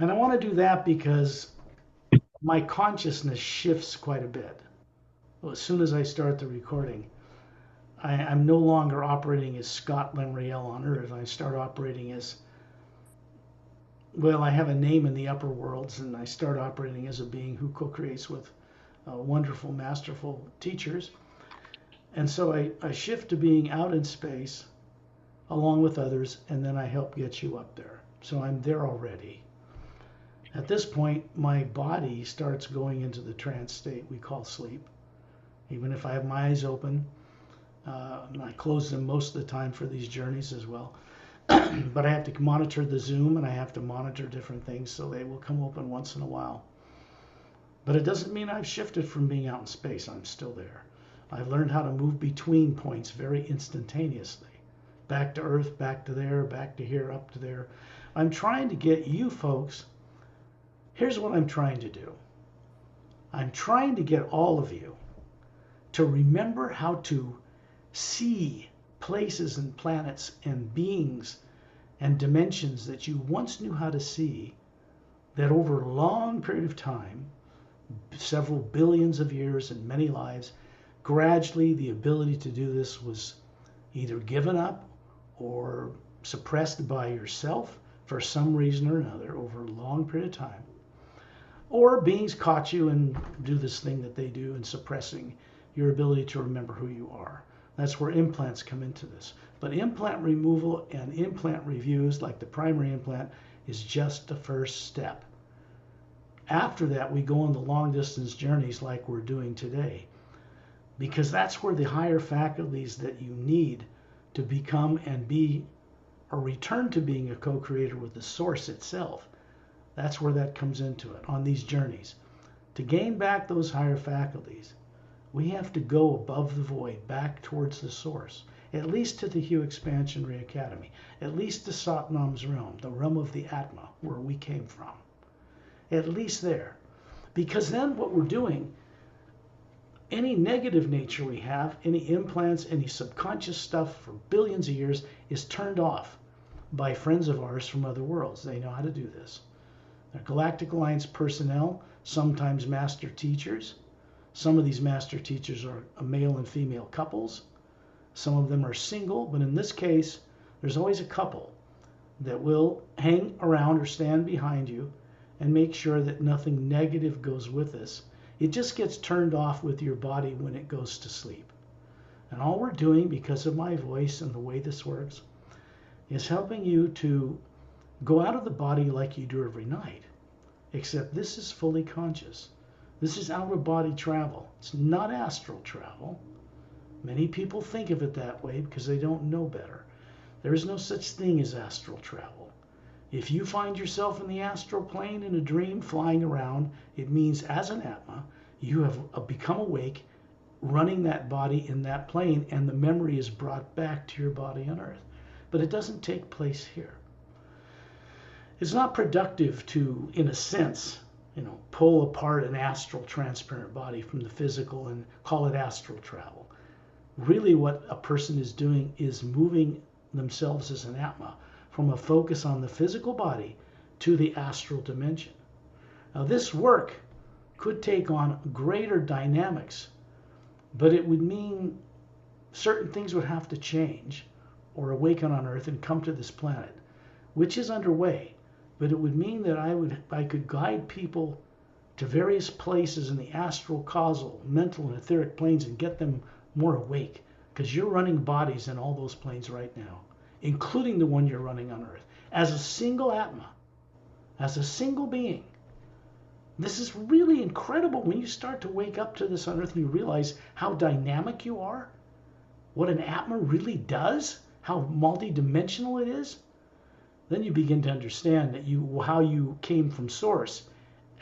And I want to do that because my consciousness shifts quite a bit. Well, as soon as I start the recording, I'm no longer operating as Scott Lemriel on Earth. I start operating as, well, I have a name in the upper worlds, and I start operating as a being who co creates with wonderful, masterful teachers. And so I shift to being out in space along with others, and then I help get you up there. So I'm there already. At this point, my body starts going into the trance state we call sleep. Even if I have my eyes open, I close them most of the time for these journeys as well. But I have to monitor the zoom and I have to monitor different things, so they will come open once in a while. But it doesn't mean I've shifted from being out in space. I'm still there. I've learned how to move between points very instantaneously. Back to Earth, back to there, back to here, up to there. I'm trying to get you folks. Here's what I'm trying to do. I'm trying to get all of you to remember how to see places and planets and beings and dimensions that you once knew how to see, that over a long period of time, several billions of years and many lives, gradually the ability to do this was either given up or suppressed by yourself for some reason or another over a long period of time. Or beings caught you and do this thing that they do in suppressing your ability to remember who you are. That's where implants come into this. But implant removal and implant reviews, like the primary implant, is just the first step. After that, we go on the long distance journeys like we're doing today, because that's where the higher faculties that you need to become and be or return to being a co-creator with the source itself, that's where that comes into it on these journeys. To gain back those higher faculties, we have to go above the void, back towards the source, at least to the Hue Expansion Ray Academy, at least to Satnam's realm, the realm of the Atma, where we came from. At least there. Because then what we're doing, any negative nature we have, any implants, any subconscious stuff for billions of years is turned off by friends of ours from other worlds. They know how to do this. They're Galactic Alliance personnel, sometimes master teachers. Some of these master teachers are male and female couples. Some of them are single, but in this case, there's always a couple that will hang around or stand behind you and make sure that nothing negative goes with this. It just gets turned off with your body when it goes to sleep. And all we're doing, because of my voice and the way this works, is helping you to go out of the body like you do every night. Except this is fully conscious. This is out of body travel. It's not astral travel. Many people think of it that way because they don't know better. There is no such thing as astral travel. If you find yourself in the astral plane in a dream flying around, it means as an Atma, you have become awake, running that body in that plane, and the memory is brought back to your body on Earth. But it doesn't take place here. It's not productive to, in a sense, pull apart an astral transparent body from the physical and call it astral travel. Really what a person is doing is moving themselves as an Atma from a focus on the physical body to the astral dimension. Now this work could take on greater dynamics, but it would mean certain things would have to change or awaken on Earth and come to this planet, which is underway. But it would mean that I could guide people to various places in the astral, causal, mental, and etheric planes and get them more awake, because you're running bodies in all those planes right now, including the one you're running on Earth, as a single Atma, as a single being. This is really incredible when you start to wake up to this on Earth and you realize how dynamic you are, what an Atma really does, how multidimensional it is. Then you begin to understand that how you came from Source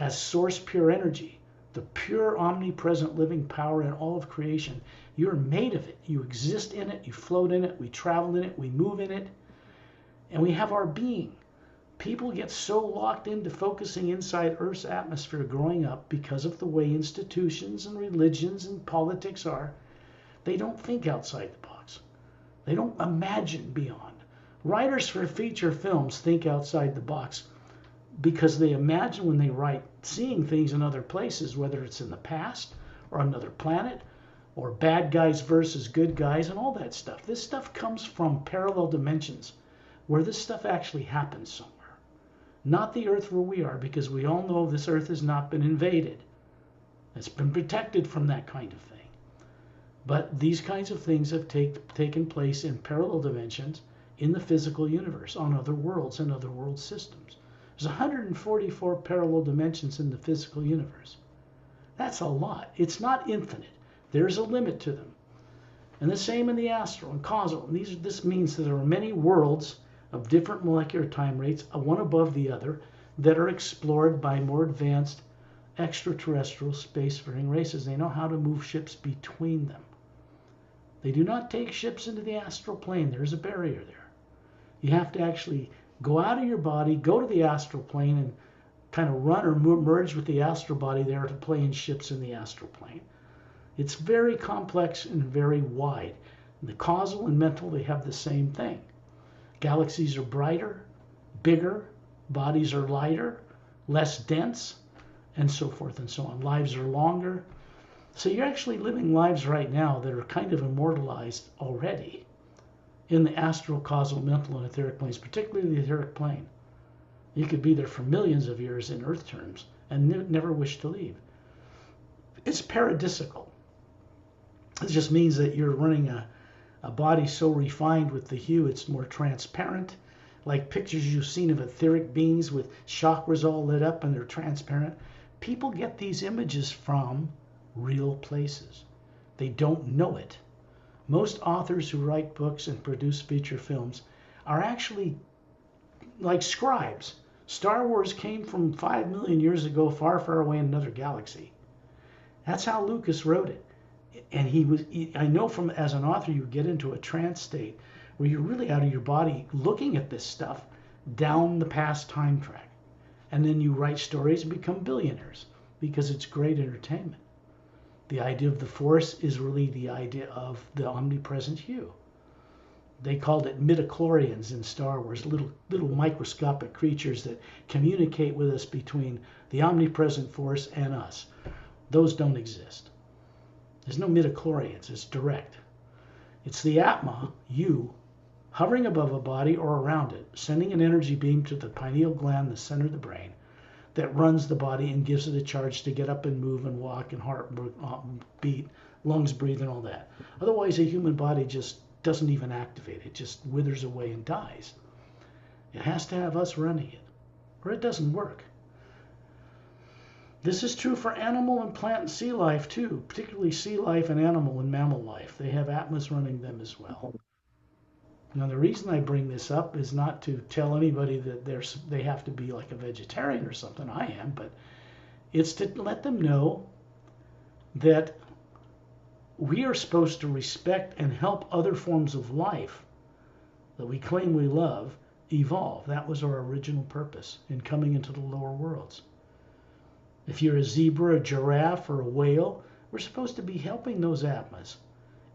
as Source pure energy, the pure omnipresent living power in all of creation. You're made of it. You exist in it. You float in it. We travel in it. We move in it. And we have our being. People get so locked into focusing inside Earth's atmosphere growing up because of the way institutions and religions and politics are. They don't think outside the box. They don't imagine beyond. Writers for feature films think outside the box. because they imagine when they write seeing things in other places, whether it's in the past or another planet or bad guys versus good guys and all that stuff. This stuff comes from parallel dimensions where this stuff actually happens somewhere. Not the Earth where we are, because we all know this Earth has not been invaded. It's been protected from that kind of thing. But these kinds of things have taken place in parallel dimensions in the physical universe, on other worlds and other world systems. There's 144 parallel dimensions in the physical universe. That's a lot. It's not infinite. There's a limit to them. And the same in the astral and causal. And this means that there are many worlds of different molecular time rates, one above the other, that are explored by more advanced extraterrestrial spacefaring races. They know how to move ships between them. They do not take ships into the astral plane. There's a barrier there. You have to actually go out of your body, go to the astral plane, and kind of run or merge with the astral body there to play in ships in the astral plane. It's very complex and very wide. The causal and mental, they have the same thing. Galaxies are brighter, bigger, bodies are lighter, less dense, and so forth and so on. Lives are longer. So you're actually living lives right now that are kind of immortalized already in the astral, causal, mental, and etheric planes, particularly the etheric plane. You could be there for millions of years in Earth terms and never wish to leave. It's paradisical. It just means that you're running a body so refined with the hue, it's more transparent, like pictures you've seen of etheric beings with chakras all lit up and they're transparent. People get these images from real places. They don't know it. Most authors who write books and produce feature films are actually like scribes. Star Wars came from 5 million years ago, far, far away in another galaxy. That's how Lucas wrote it. And I know from as an author, you get into a trance state where you're really out of your body looking at this stuff down the past time track. And then you write stories and become billionaires because it's great entertainment. The idea of the Force is really the idea of the omnipresent hue. They called it midichlorians in Star Wars, little microscopic creatures that communicate with us between the omnipresent Force and us. Those don't exist. There's no midichlorians, it's direct. It's the Atma, you, hovering above a body or around it, sending an energy beam to the pineal gland, the center of the brain, that runs the body and gives it a charge to get up and move and walk and heart beat, lungs breathe and all that. Otherwise, a human body just doesn't even activate. It just withers away and dies. It has to have us running it, or it doesn't work. This is true for animal and plant and sea life too, particularly sea life and animal and mammal life. They have Atmas running them as well. Now, the reason I bring this up is not to tell anybody that they have to be like a vegetarian or something. I am, but it's to let them know that we are supposed to respect and help other forms of life that we claim we love evolve. That was our original purpose in coming into the lower worlds. If you're a zebra, a giraffe, or a whale, we're supposed to be helping those Atmas.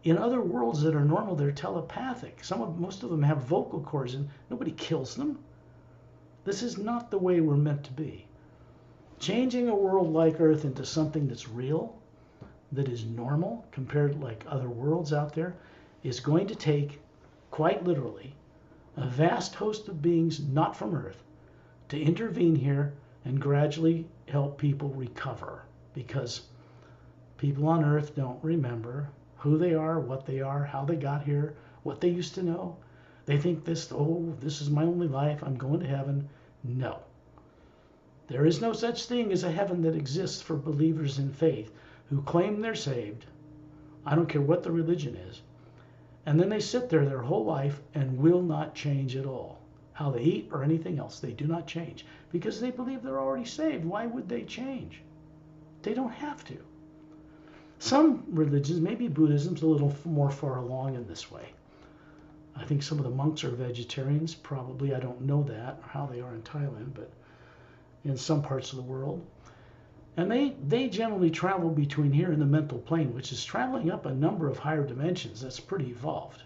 In other worlds that are normal, they're telepathic. Most of them have vocal cords, and nobody kills them. This is not the way we're meant to be. Changing a world like Earth into something that's real, that is normal, compared to like other worlds out there, is going to take, quite literally, a vast host of beings not from Earth to intervene here and gradually help people recover, because people on Earth don't remember who they are, what they are, how they got here, what they used to know. They think this is my only life, I'm going to heaven. No. There is no such thing as a heaven that exists for believers in faith who claim they're saved. I don't care what the religion is. And then they sit there their whole life and will not change at all. How they eat or anything else, they do not change because they believe they're already saved. Why would they change? They don't have to. Some religions, maybe Buddhism's a little more far along in this way. I think some of the monks are vegetarians, probably. I don't know that, or how they are in Thailand, but in some parts of the world. And they generally travel between here and the mental plane, which is traveling up a number of higher dimensions. That's pretty evolved.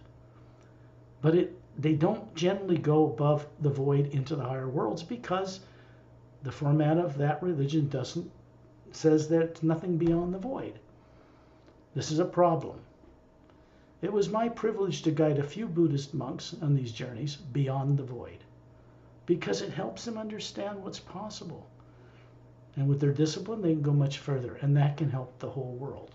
But they don't generally go above the void into the higher worlds because The format of that religion says there's nothing beyond the void. This is a problem. It was my privilege to guide a few Buddhist monks on these journeys beyond the void, because it helps them understand what's possible. And with their discipline, they can go much further, and that can help the whole world.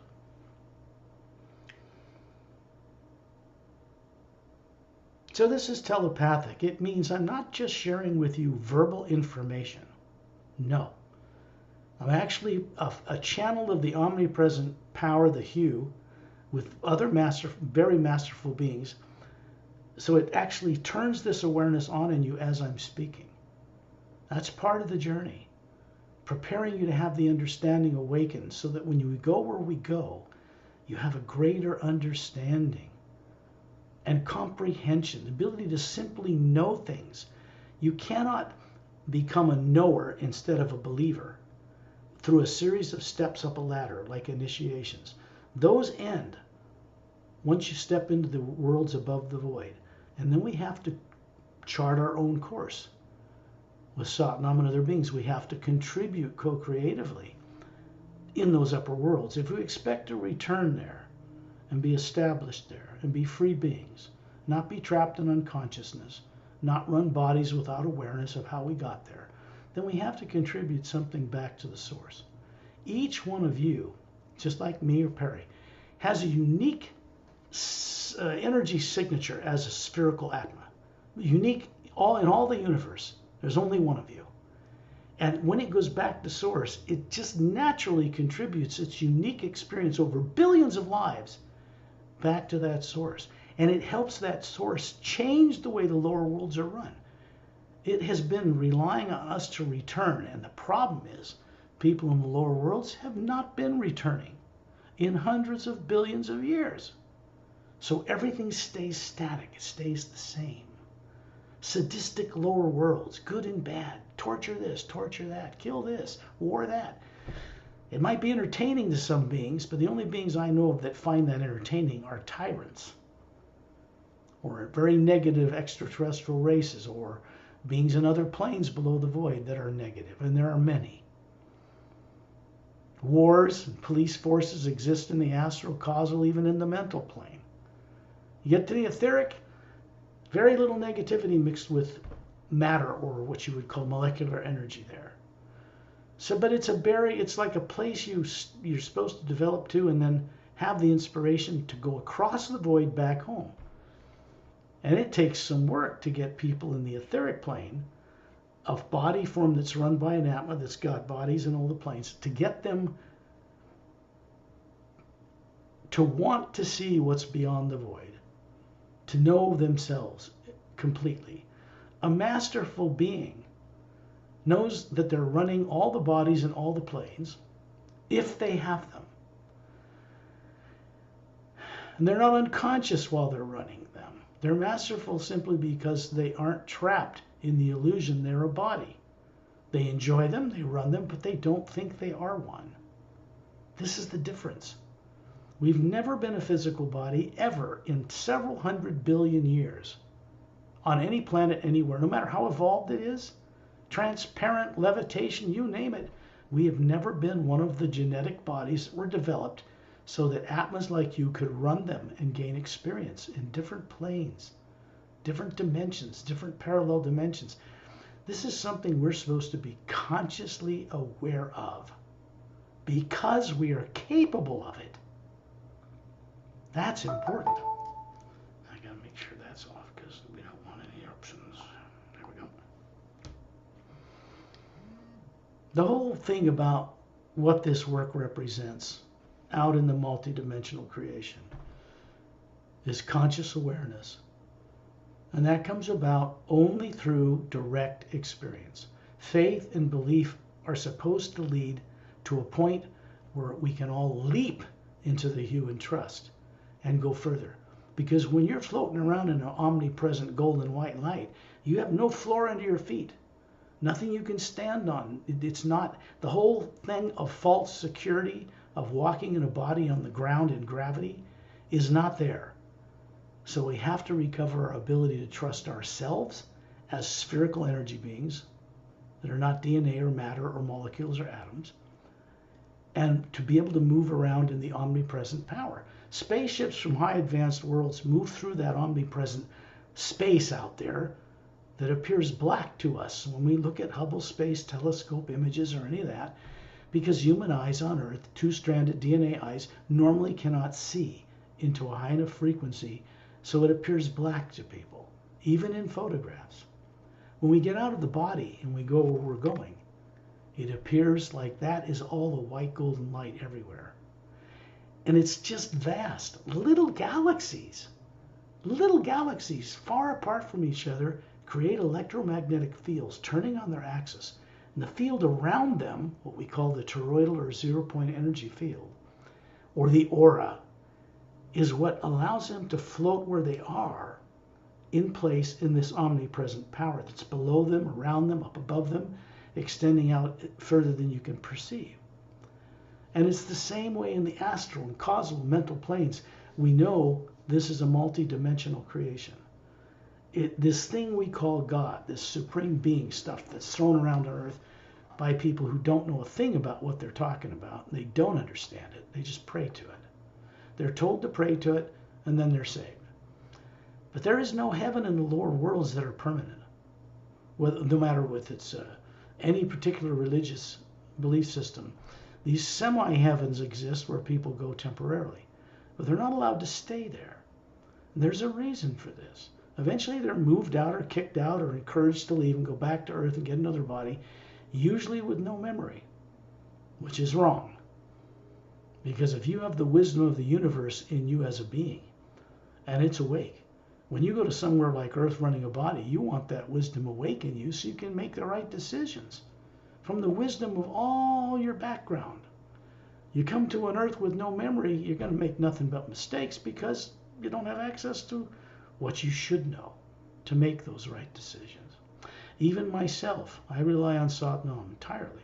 So this is telepathic. It means I'm not just sharing with you verbal information. No. I'm actually a channel of the omnipresent power, the Hue, with other very masterful beings. So it actually turns this awareness on in you as I'm speaking. That's part of the journey. Preparing you to have the understanding awakened so that when you go where we go, you have a greater understanding and comprehension, the ability to simply know things. You cannot become a knower instead of a believer through a series of steps up a ladder like initiations. Those end once you step into the worlds above the void. And then we have to chart our own course. With Satnam and other beings, we have to contribute co-creatively in those upper worlds. If we expect to return there and be established there and be free beings, not be trapped in unconsciousness, not run bodies without awareness of how we got there, then we have to contribute something back to the source. Each one of you, just like me or Pari, has a unique energy signature as a spherical Atma. Unique in all the universe. There's only one of you. And when it goes back to source, it just naturally contributes its unique experience over billions of lives back to that source. And it helps that source change the way the lower worlds are run. It has been relying on us to return. And the problem is, people in the lower worlds have not been returning in hundreds of billions of years. So everything stays static. It stays the same. Sadistic lower worlds, good and bad, torture this, torture that, kill this, war that. It might be entertaining to some beings, but the only beings I know of that find that entertaining are tyrants, or very negative extraterrestrial races, or beings in other planes below the void that are negative, and there are many. Wars and police forces exist in the astral, causal, even in the mental plane. You get to the etheric, very little negativity mixed with matter, or what you would call molecular energy there. So, but it's like a place you're supposed to develop to and then have the inspiration to go across the void back home. And it takes some work to get people in the etheric plane of body form that's run by an Atma that's got bodies in all the planes, to get them to want to see what's beyond the void, to know themselves completely. A masterful being knows that they're running all the bodies in all the planes if they have them. And they're not unconscious while they're running them. They're masterful simply because they aren't trapped in the illusion they're a body. They enjoy them, they run them, but they don't think they are one. This is the difference. We've never been a physical body ever in several hundred billion years on any planet anywhere, no matter how evolved it is, transparent, levitation, you name it. We have never been one of the genetic bodies that were developed so that Atmas like you could run them and gain experience in different planes, different dimensions, different parallel dimensions. This is something we're supposed to be consciously aware of because we are capable of it. That's important. I gotta make sure that's off because we don't want any interruptions. There we go. The whole thing about what this work represents out in the multidimensional creation is conscious awareness. And that comes about only through direct experience. Faith and belief are supposed to lead to a point where we can all leap into the hue and trust and go further. Because when you're floating around in an omnipresent golden white light, you have no floor under your feet. Nothing you can stand on. It's not the whole thing of false security, of walking in a body on the ground in gravity, is not there. So we have to recover our ability to trust ourselves as spherical energy beings, that are not DNA or matter or molecules or atoms, and to be able to move around in the omnipresent power. Spaceships from high advanced worlds move through that omnipresent space out there that appears black to us when we look at Hubble Space Telescope images or any of that, because human eyes on Earth, two-stranded DNA eyes, normally cannot see into a high enough frequency so it appears black to people, even in photographs. When we get out of the body and we go where we're going, it appears like that is all the white golden light everywhere. And it's just vast. Little galaxies far apart from each other create electromagnetic fields turning on their axis. And the field around them, what we call the toroidal or zero-point energy field, or the aura, is what allows them to float where they are in place in this omnipresent power that's below them, around them, up above them, extending out further than you can perceive. And it's the same way in the astral and causal mental planes. We know this is a multi-dimensional creation. This thing we call God, this supreme being stuff that's thrown around on Earth by people who don't know a thing about what they're talking about. They don't understand it. They just pray to it. They're told to pray to it, and then they're saved. But there is no heaven in the lower worlds that are permanent, no matter if it's any particular religious belief system. These semi-heavens exist where people go temporarily, but they're not allowed to stay there. And there's a reason for this. Eventually they're moved out or kicked out or encouraged to leave and go back to Earth and get another body, usually with no memory, which is wrong. Because if you have the wisdom of the universe in you as a being, and it's awake, when you go to somewhere like Earth running a body, you want that wisdom awake in you so you can make the right decisions from the wisdom of all your background. You come to an Earth with no memory, you're going to make nothing but mistakes because you don't have access to what you should know to make those right decisions. Even myself, I rely on Satnam entirely.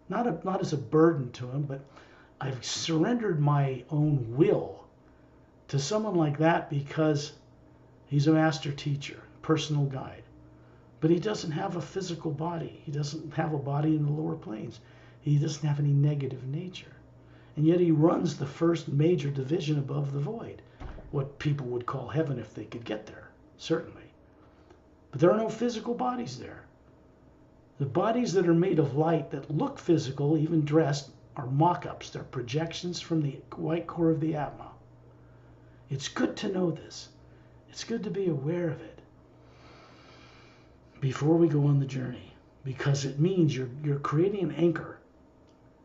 Not as a burden to him, but I've surrendered my own will to someone like that because he's a master teacher, personal guide. But he doesn't have a physical body. He doesn't have a body in the lower planes. He doesn't have any negative nature. And yet he runs the first major division above the void, what people would call heaven if they could get there, certainly. But there are no physical bodies there. The bodies that are made of light that look physical, even dressed, are mock-ups. They're projections from the white core of the Atma. It's good to know this. It's good to be aware of it before we go on the journey, because it means you're creating an anchor.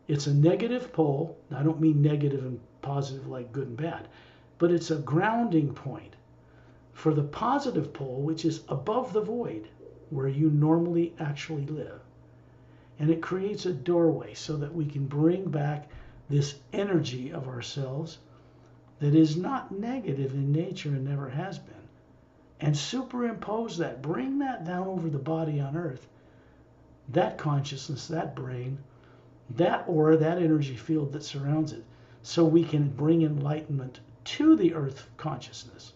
It's a negative pole. I don't mean negative and positive like good and bad, but it's a grounding point for the positive pole, which is above the void where you normally actually live. And it creates a doorway so that we can bring back this energy of ourselves that is not negative in nature and never has been, and superimpose that, bring that down over the body on Earth, that consciousness, that brain, that aura, that energy field that surrounds it, so we can bring enlightenment to the Earth consciousness.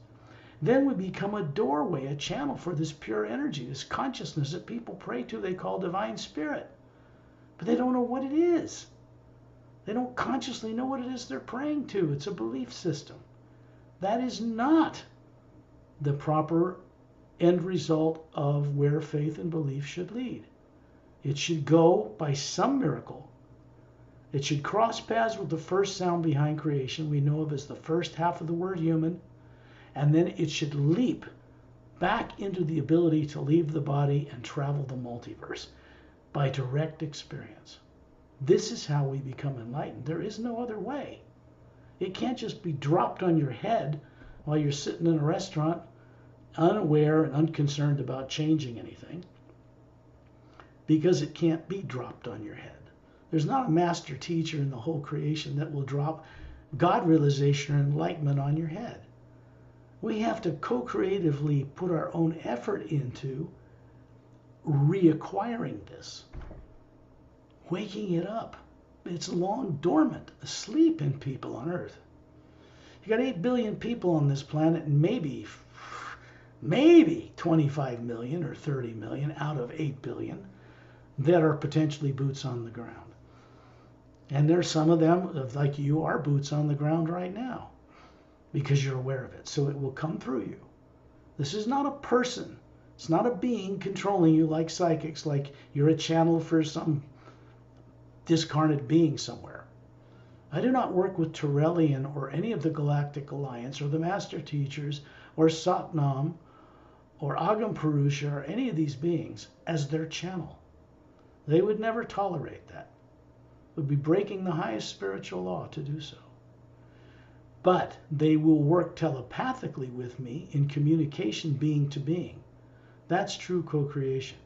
Then we become a doorway, a channel for this pure energy, this consciousness that people pray to, they call divine spirit. But they don't know what it is. They don't consciously know what it is they're praying to. It's a belief system. That is not the proper end result of where faith and belief should lead. It should go by some miracle. It should cross paths with the first sound behind creation we know of as the first half of the word human, and then it should leap back into the ability to leave the body and travel the multiverse by direct experience. This is how we become enlightened. There is no other way. It can't just be dropped on your head while you're sitting in a restaurant, unaware and unconcerned about changing anything, because it can't be dropped on your head. There's not a master teacher in the whole creation that will drop God realization or enlightenment on your head. We have to co-creatively put our own effort into reacquiring this, waking it up. It's long dormant, asleep in people on Earth. You got 8 billion people on this planet, and maybe 25 million or 30 million out of 8 billion that are potentially boots on the ground. And there's some of them, like you, are boots on the ground right now because you're aware of it. So it will come through you. This is not a person. It's not a being controlling you like psychics, like you're a channel for some discarnate being somewhere. I do not work with Turelian or any of the Galactic Alliance or the Master Teachers or Satnam or Agam Purusha or any of these beings as their channel. They would never tolerate that. It would be breaking the highest spiritual law to do so. But they will work telepathically with me in communication being to being. That's true co-creation.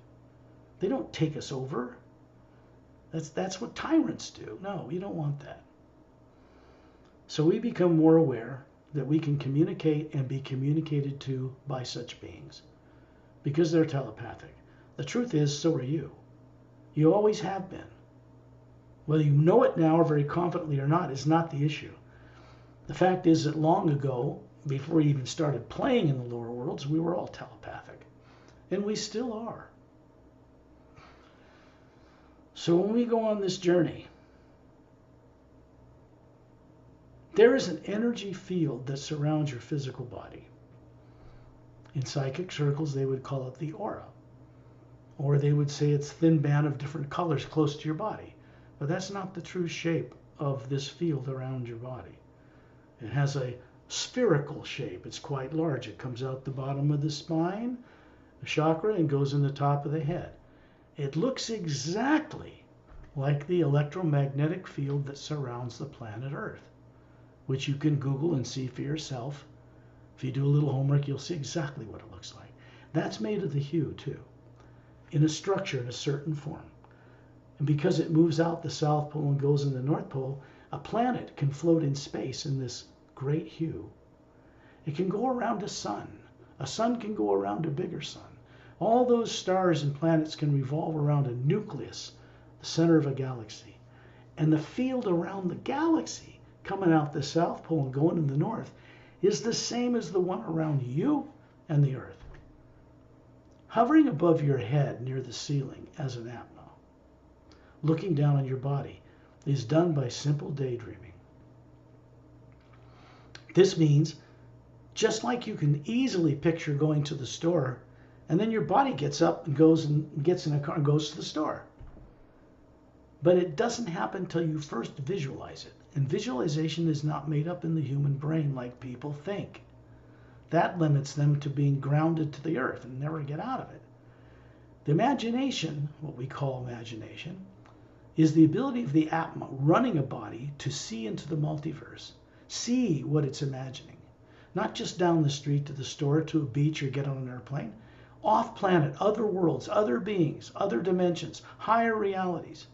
They don't take us over. That's what tyrants do. No, we don't want that. So we become more aware that we can communicate and be communicated to by such beings because they're telepathic. The truth is, so are you. You always have been. Whether you know it now or very confidently or not is not the issue. The fact is that long ago, before we even started playing in the lower worlds, we were all telepathic. And we still are. So when we go on this journey, there is an energy field that surrounds your physical body. In psychic circles, they would call it the aura. Or they would say it's a thin band of different colors close to your body. But that's not the true shape of this field around your body. It has a spherical shape. It's quite large. It comes out the bottom of the spine, the chakra, and goes in the top of the head. It looks exactly like the electromagnetic field that surrounds the planet Earth, which you can Google and see for yourself. If you do a little homework, you'll see exactly what it looks like. That's made of the hue, too, in a structure in a certain form. And because it moves out the South Pole and goes in the North Pole, a planet can float in space in this great hue. It can go around a sun. A sun can go around a bigger sun. All those stars and planets can revolve around a nucleus, the center of a galaxy. And the field around the galaxy, coming out the South Pole and going in the North, is the same as the one around you and the Earth. Hovering above your head near the ceiling as an Atma, looking down on your body, is done by simple daydreaming. This means, just like you can easily picture going to the store, and then your body gets up and goes and gets in a car and goes to the store. But it doesn't happen until you first visualize it. And visualization is not made up in the human brain like people think. That limits them to being grounded to the earth and never get out of it. The imagination, what we call imagination, is the ability of the Atma running a body to see into the multiverse, see what it's imagining. Not just down the street to the store, to a beach, or get on an airplane. Off planet, other worlds, other beings, other dimensions, higher realities.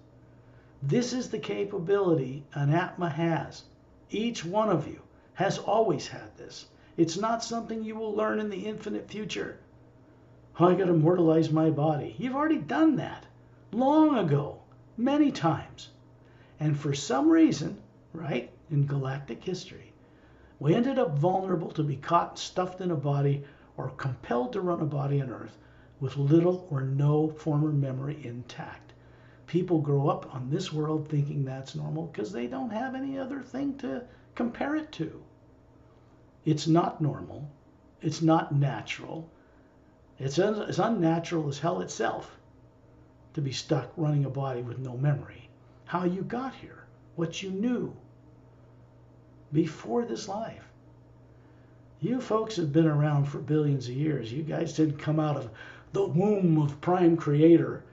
This is the capability an Atma has. Each one of you has always had this. It's not something you will learn in the infinite future. Oh, I got to immortalize my body. You've already done that long ago, many times. And for some reason, right, in galactic history, we ended up vulnerable to be caught, stuffed in a body, or compelled to run a body on Earth with little or no former memory intact. People grow up on this world thinking that's normal because they don't have any other thing to compare it to. It's not normal. It's not natural. It's as unnatural as hell itself to be stuck running a body with no memory. How you got here, what you knew before this life. You folks have been around for billions of years. You guys didn't come out of the womb of Prime Creator,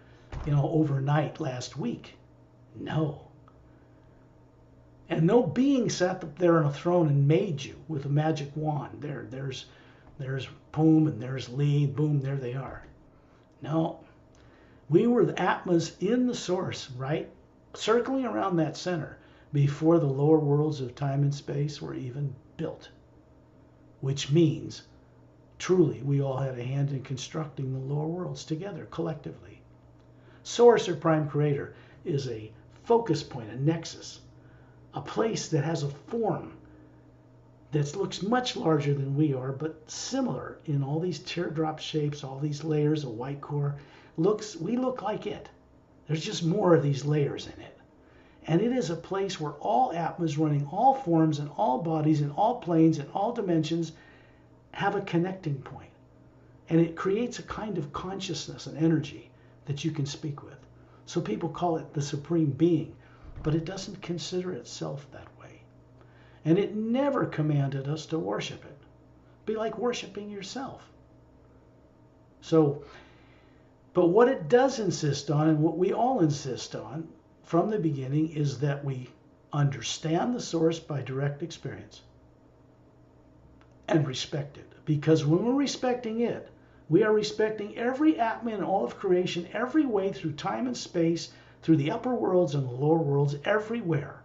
overnight last week. No. And no being sat up there on a throne and made you with a magic wand. There's Boom, and there's Lee, boom, there they are. No. We were the Atmas in the source, right? Circling around that center before the lower worlds of time and space were even built. Which means, truly, we all had a hand in constructing the lower worlds together, collectively. Source or Prime Creator is a focus point, a nexus, a place that has a form that looks much larger than we are, but similar in all these teardrop shapes, all these layers of white core. We look like it. There's just more of these layers in it. And it is a place where all atmas running all forms and all bodies and all planes and all dimensions have a connecting point. And it creates a kind of consciousness and energy that you can speak with. So people call it the Supreme Being, but it doesn't consider itself that way. And it never commanded us to worship it. Be like worshiping yourself. So, but what it does insist on, and what we all insist on from the beginning, is that we understand the source by direct experience and respect it. Because when we're respecting it, we are respecting every atma in all of creation, every way through time and space, through the upper worlds and the lower worlds, everywhere.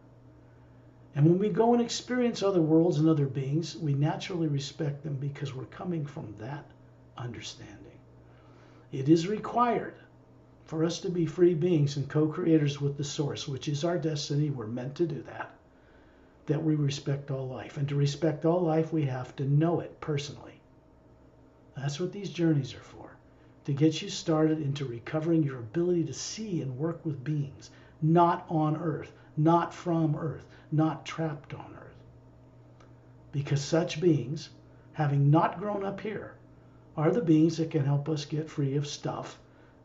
And when we go and experience other worlds and other beings, we naturally respect them because we're coming from that understanding. It is required for us to be free beings and co-creators with the source, which is our destiny. We're meant to do that we respect all life. And to respect all life, we have to know it personally. That's what these journeys are for, to get you started into recovering your ability to see and work with beings, not on Earth, not from Earth, not trapped on Earth. Because such beings, having not grown up here, are the beings that can help us get free of stuff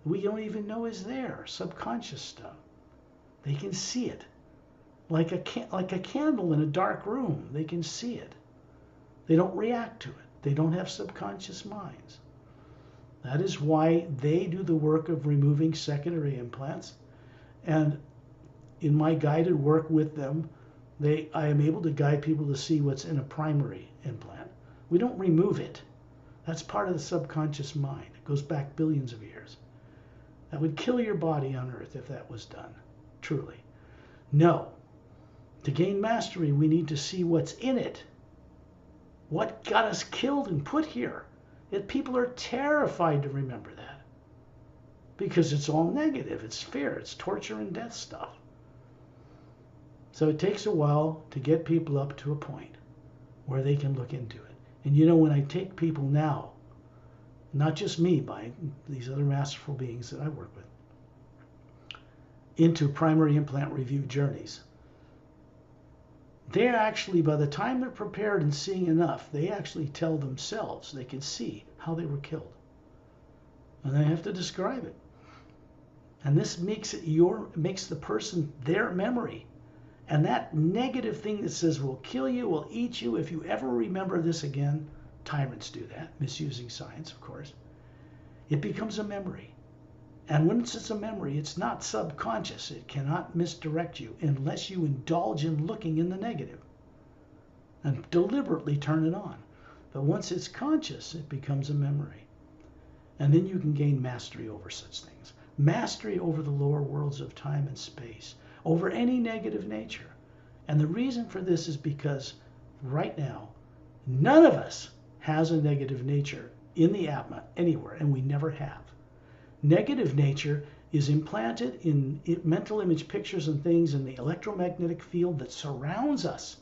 we don't even know is there, subconscious stuff. They can see it. Like a candle in a dark room, they can see it. They don't react to it. They don't have subconscious minds. That is why they do the work of removing secondary implants. And in my guided work with them, I am able to guide people to see what's in a primary implant. We don't remove it. That's part of the subconscious mind. It goes back billions of years. That would kill your body on Earth if that was done, truly. No. To gain mastery, we need to see what's in it. What got us killed and put here? Yet people are terrified to remember that. Because it's all negative. It's fear. It's torture and death stuff. So it takes a while to get people up to a point where they can look into it. And you know, when I take people now, not just me, by these other masterful beings that I work with, into primary implant review journeys, they're actually, by the time they're prepared and seeing enough, they actually tell themselves, they can see how they were killed. And they have to describe it. And this makes the person their memory. And that negative thing that says, we'll kill you, we'll eat you, if you ever remember this again, tyrants do that, misusing science, of course. It becomes a memory. And once it's a memory, it's not subconscious. It cannot misdirect you unless you indulge in looking in the negative and deliberately turn it on. But once it's conscious, it becomes a memory. And then you can gain mastery over such things. Mastery over the lower worlds of time and space, over any negative nature. And the reason for this is because right now, none of us has a negative nature in the Atma anywhere, and we never have. Negative nature is implanted in mental image pictures and things in the electromagnetic field that surrounds us,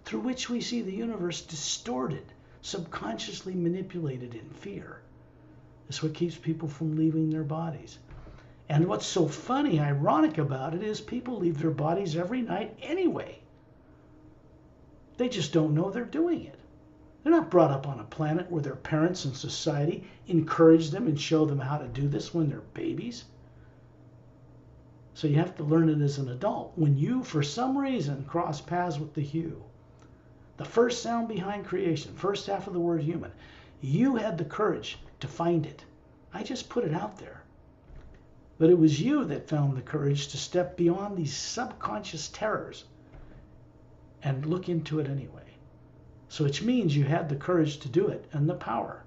through which we see the universe distorted, subconsciously manipulated in fear. That's what keeps people from leaving their bodies. And what's so funny, ironic about it is people leave their bodies every night anyway. They just don't know they're doing it. They're not brought up on a planet where their parents and society encourage them and show them how to do this when they're babies. So you have to learn it as an adult. When you, for some reason, cross paths with the hue, the first sound behind creation, first half of the word human, you had the courage to find it. I just put it out there. But it was you that found the courage to step beyond these subconscious terrors and look into it anyway. So which means you had the courage to do it and the power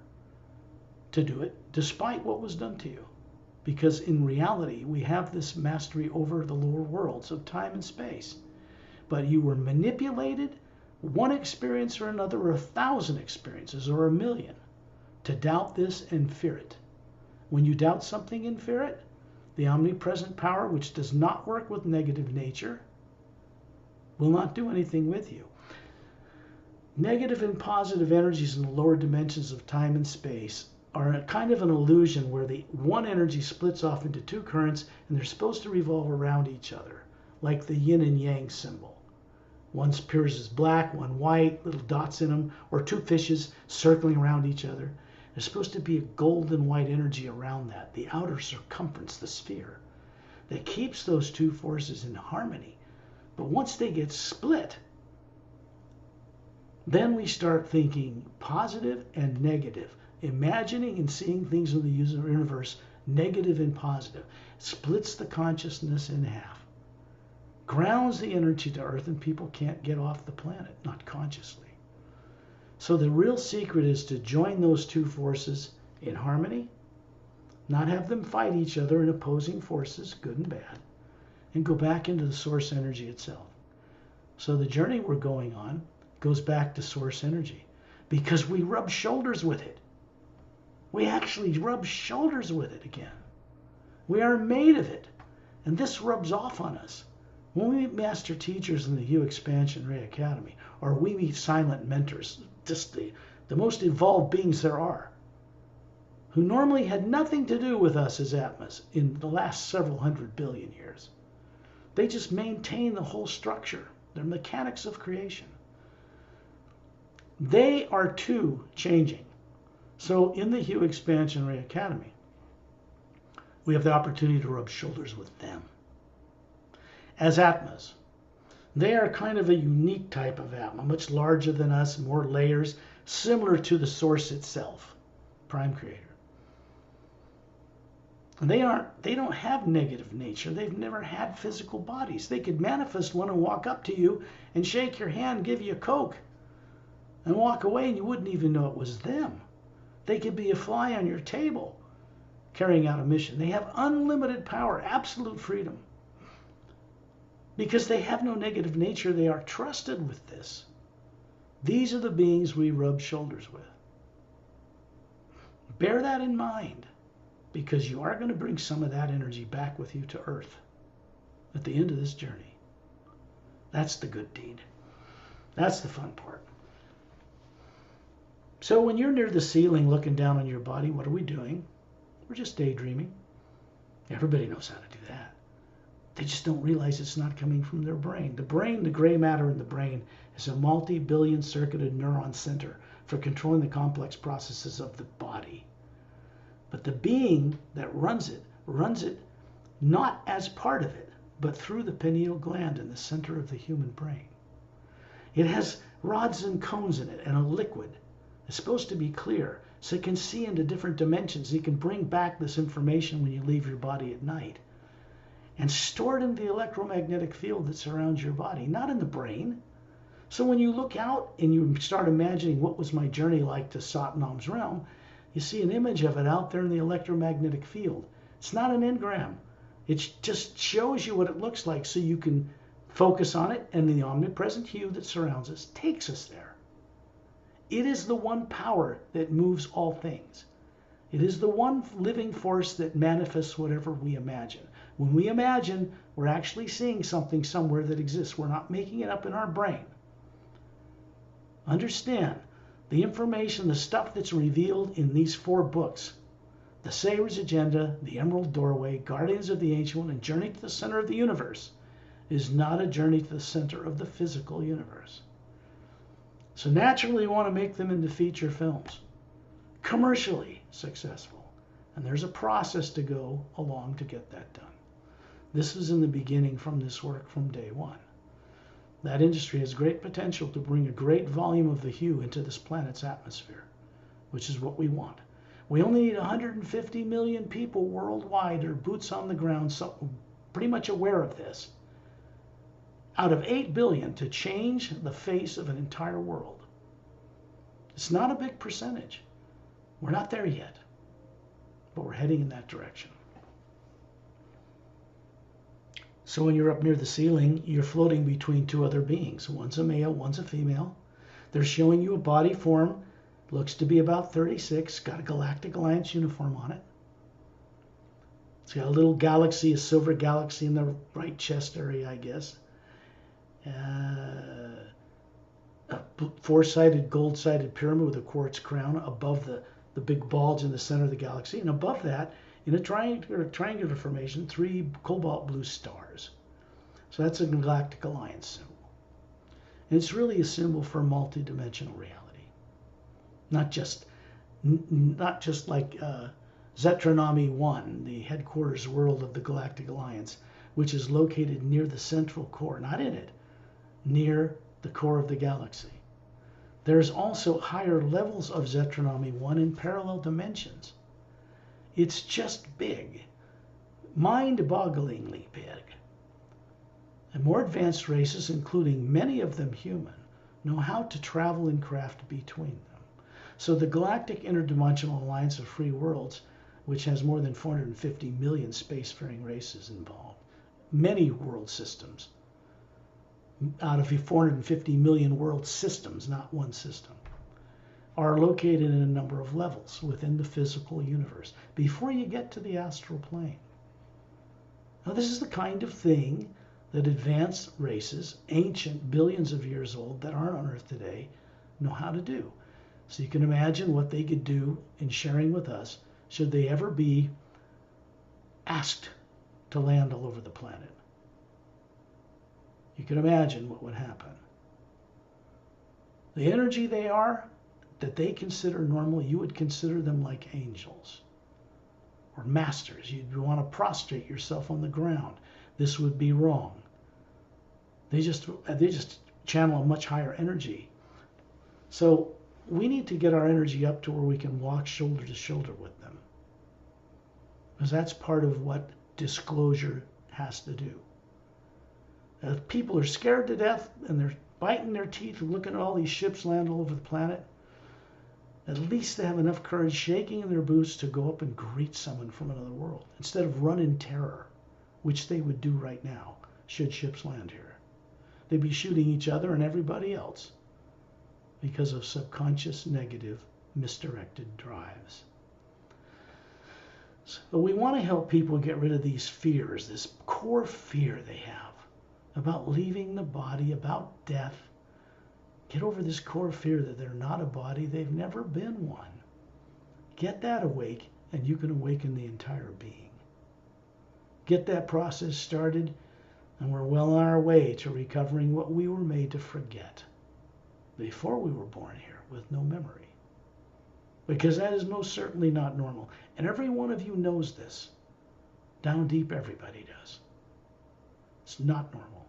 to do it despite what was done to you. Because in reality, we have this mastery over the lower worlds of time and space. But you were manipulated, one experience or another, or 1,000 experiences, or 1,000,000, to doubt this and fear it. When you doubt something and fear it, the omnipresent power, which does not work with negative nature, will not do anything with you. Negative and positive energies in the lower dimensions of time and space are a kind of an illusion where the one energy splits off into two currents and they're supposed to revolve around each other, like the yin and yang symbol. One appears as black, one white, little dots in them, or two fishes circling around each other. There's supposed to be a golden white energy around that, the outer circumference, the sphere, that keeps those two forces in harmony. But once they get split, then we start thinking positive and negative, imagining and seeing things in the universe negative and positive. Splits the consciousness in half, grounds the energy to earth, and people can't get off the planet, not consciously. So the real secret is to join those two forces in harmony, not have them fight each other in opposing forces, good and bad, and go back into the source energy itself. So the journey we're going on goes back to source energy because we rub shoulders with it. We actually rub shoulders with it again. We are made of it, and this rubs off on us. When we meet master teachers in the Hue Expansion Ray Academy, or we meet silent mentors, just the most evolved beings there are, who normally had nothing to do with us as Atmas in the last several hundred billion years. They just maintain the whole structure, the mechanics of creation. They are too changing. So in the Hue Expansion Ray Academy, we have the opportunity to rub shoulders with them. As Atmas, they are kind of a unique type of Atma, much larger than us, more layers, similar to the source itself, Prime Creator. And they don't have negative nature. They've never had physical bodies. They could manifest one and walk up to you and shake your hand, give you a Coke, and walk away, and you wouldn't even know it was them. They could be a fly on your table carrying out a mission. They have unlimited power, absolute freedom. Because they have no negative nature, they are trusted with this. These are the beings we rub shoulders with. Bear that in mind, because you are going to bring some of that energy back with you to Earth at the end of this journey. That's the good deed. That's the fun part. So when you're near the ceiling looking down on your body, what are we doing? We're just daydreaming. Everybody knows how to do that. They just don't realize it's not coming from their brain. The brain, the gray matter in the brain, is a multi-billion circuited neuron center for controlling the complex processes of the body. But the being that runs it not as part of it, but through the pineal gland in the center of the human brain. It has rods and cones in it and a liquid. It's supposed to be clear, so it can see into different dimensions. You can bring back this information when you leave your body at night and store it in the electromagnetic field that surrounds your body, not in the brain. So when you look out and you start imagining what was my journey like to Satnam's realm, you see an image of it out there in the electromagnetic field. It's not an engram. It just shows you what it looks like so you can focus on it, and the omnipresent hue that surrounds us takes us there. It is the one power that moves all things. It is the one living force that manifests whatever we imagine. When we imagine, we're actually seeing something somewhere that exists. We're not making it up in our brain. Understand, the information, the stuff that's revealed in these 4 books, The Savior's Agenda, The Emerald Doorway, Guardians of the Ancient One, and Journey to the Center of the Universe, is not a journey to the center of the physical universe. So naturally, you want to make them into feature films, commercially successful. And there's a process to go along to get that done. This was in the beginning from this work from day one. That industry has great potential to bring a great volume of the hue into this planet's atmosphere, which is what we want. We only need 150 million people worldwide, or boots on the ground, so pretty much aware of this, out of 8 billion to change the face of an entire world. It's not a big percentage. We're not there yet, but we're heading in that direction. So when you're up near the ceiling, you're floating between 2 other beings. One's a male, one's a female. They're showing you a body form, looks to be about 36, got a Galactic Alliance uniform on it. It's got a little galaxy, a silver galaxy in the right chest area, I guess. A 4-sided, gold-sided pyramid with a quartz crown above the the big bulge in the center of the galaxy, and above that, in a triangular formation, 3 cobalt blue stars. So that's a galactic alliance symbol. And it's really a symbol for multidimensional reality, not just like Zetronomy 1, the headquarters world of the Galactic Alliance, which is located near the central core, not in it, near the core of the galaxy. There's also higher levels of Zetronomy 1 in parallel dimensions. It's just big, mind-bogglingly big. And more advanced races, including many of them human, know how to travel and craft between them. So the Galactic Interdimensional Alliance of Free Worlds, which has more than 450 million spacefaring races involved, many world systems, out of 450 million world systems, not one system, are located in a number of levels within the physical universe before you get to the astral plane. Now, this is the kind of thing that advanced races, ancient, billions of years old, that aren't on Earth today, know how to do. So you can imagine what they could do in sharing with us should they ever be asked to land all over the planet. You can imagine what would happen. The energy they are, that they consider normal, you would consider them like angels or masters. You'd want to prostrate yourself on the ground. This would be wrong. They just channel a much higher energy. So we need to get our energy up to where we can walk shoulder to shoulder with them, because that's part of what disclosure has to do. If people are scared to death and they're biting their teeth and looking at all these ships land all over the planet, at least they have enough courage, shaking in their boots, to go up and greet someone from another world instead of run in terror, which they would do right now should ships land here. They'd be shooting each other and everybody else because of subconscious, negative, misdirected drives. So we want to help people get rid of these fears, this core fear they have about leaving the body, about death. Get over this core fear that they're not a body, they've never been one. Get that awake, and you can awaken the entire being. Get that process started, and we're well on our way to recovering what we were made to forget before we were born here with no memory. Because that is most certainly not normal. And every one of you knows this. Down deep, everybody does. It's not normal.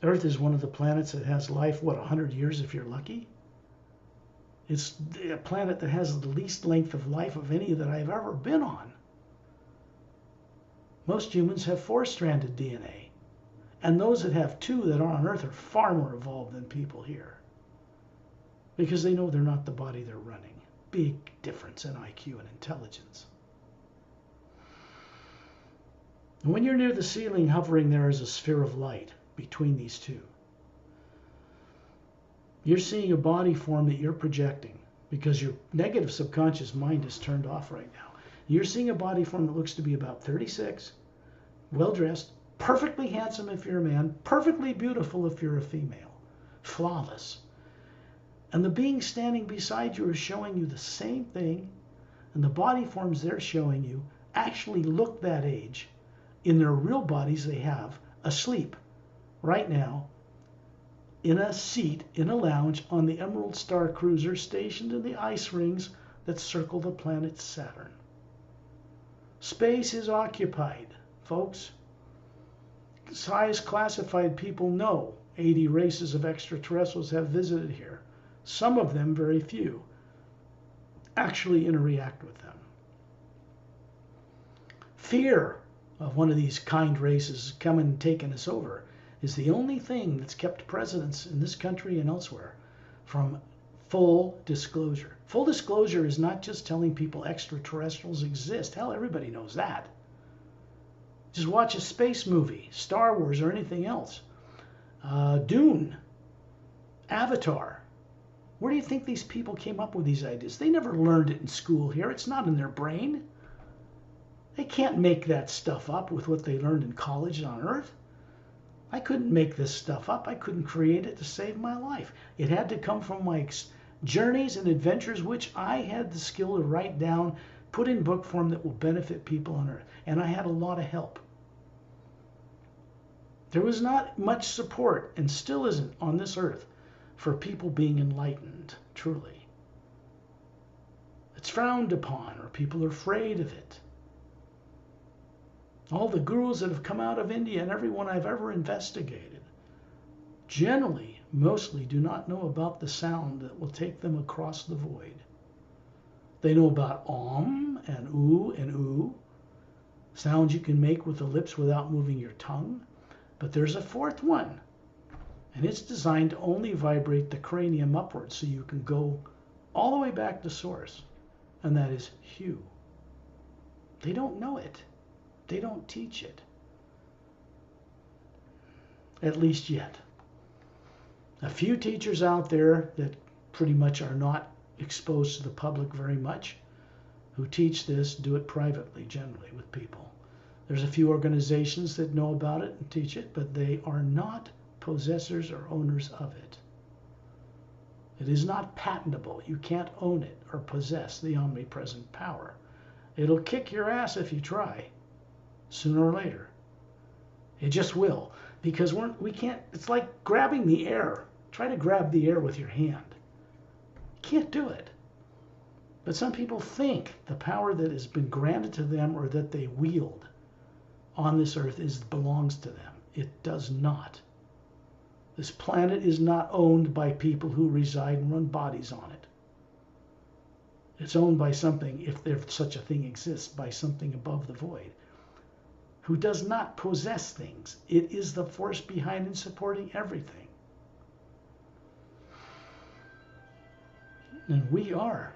Earth is one of the planets that has life, 100 years if you're lucky? It's a planet that has the least length of life of any that I've ever been on. Most humans have 4-stranded DNA. And those that have 2 that are on Earth are far more evolved than people here, because they know they're not the body they're running. Big difference in IQ and intelligence. And when you're near the ceiling, hovering there is a sphere of light between these two. You're seeing a body form that you're projecting because your negative subconscious mind is turned off right now. You're seeing a body form that looks to be about 36, well-dressed, perfectly handsome if you're a man, perfectly beautiful if you're a female, flawless. And the being standing beside you is showing you the same thing, and the body forms they're showing you actually look that age. In their real bodies they have, asleep right now in a seat in a lounge on the Emerald Star cruiser stationed in the ice rings that circle the planet Saturn. Space is occupied, folks. Highest classified people know 80 races of extraterrestrials have visited here. Some of them, very few, actually interact with them. Fear of one of these kind races coming and taking us over is the only thing that's kept presidents in this country and elsewhere from full disclosure. Full disclosure is not just telling people extraterrestrials exist. Hell, everybody knows that. Just watch a space movie, Star Wars or anything else. Dune, Avatar. Where do you think these people came up with these ideas? They never learned it in school here. It's not in their brain. They can't make that stuff up with what they learned in college on Earth. I couldn't make this stuff up. I couldn't create it to save my life. It had to come from my journeys and adventures which I had the skill to write down, put in book form that will benefit people on earth. And I had a lot of help. There was not much support, and still isn't on this earth, for people being enlightened, truly. It's frowned upon, or people are afraid of it. All the gurus that have come out of India and everyone I've ever investigated generally, mostly do not know about the sound that will take them across the void. They know about om and oo, sounds you can make with the lips without moving your tongue. But there's a fourth one, and it's designed to only vibrate the cranium upwards so you can go all the way back to source, and that is Hu. They don't know it. They don't teach it. At least yet. A few teachers out there that pretty much are not exposed to the public very much, who teach this, do it privately generally with people. There's a few organizations that know about it and teach it, but they are not possessors or owners of it. It is not patentable. You can't own it or possess the omnipresent power. It'll kick your ass if you try, sooner or later. It just will, because we can't, it's like grabbing the air. Try to grab the air with your hand. You can't do it. But some people think the power that has been granted to them or that they wield on this earth belongs to them. It does not. This planet is not owned by people who reside and run bodies on it. It's owned by something, if such a thing exists, by something above the void, who does not possess things. It is the force behind and supporting everything. And we are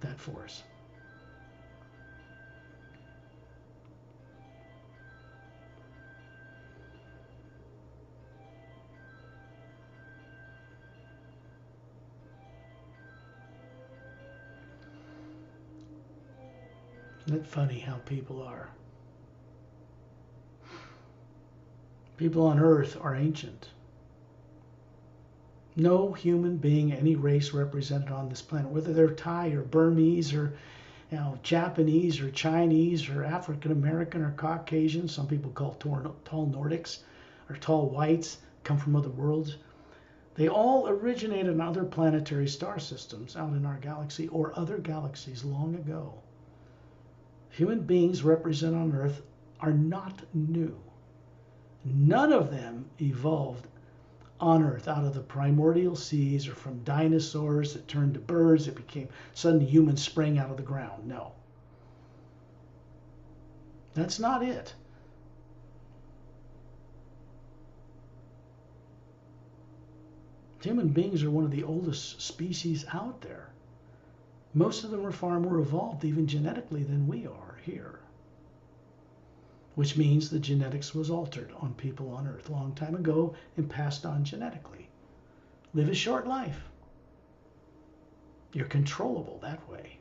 that force. Isn't it funny how people are? People on earth are ancient. No human being, any race represented on this planet, whether they're Thai or Burmese or Japanese or Chinese or African American or Caucasian, some people call tall Nordics or tall whites, come from other worlds. They all originated in other planetary star systems out in our galaxy or other galaxies long ago. Human beings represented on Earth are not new. None of them evolved on Earth out of the primordial seas or from dinosaurs that turned to birds that became suddenly humans sprang out of the ground. No. That's not it. Human beings are one of the oldest species out there. Most of them are far more evolved, even genetically, than we are here. Which means the genetics was altered on people on Earth a long time ago and passed on genetically. Live a short life. You're controllable that way.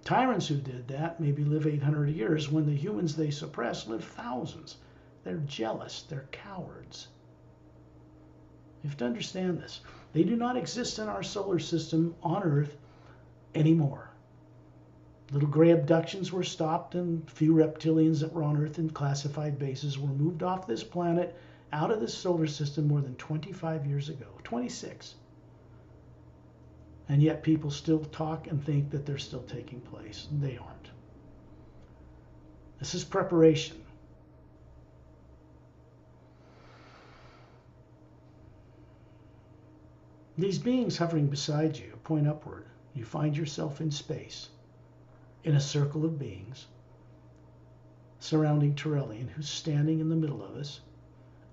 Tyrants who did that maybe live 800 years when the humans they suppress live thousands. They're jealous. They're cowards. You have to understand this. They do not exist in our solar system on Earth anymore. Little gray abductions were stopped, and a few reptilians that were on Earth in classified bases were moved off this planet out of this solar system more than 25 years ago. 26. And yet people still talk and think that they're still taking place. They aren't. This is preparation. These beings hovering beside you point upward. You find yourself in space, in a circle of beings surrounding Torellian, who's standing in the middle of us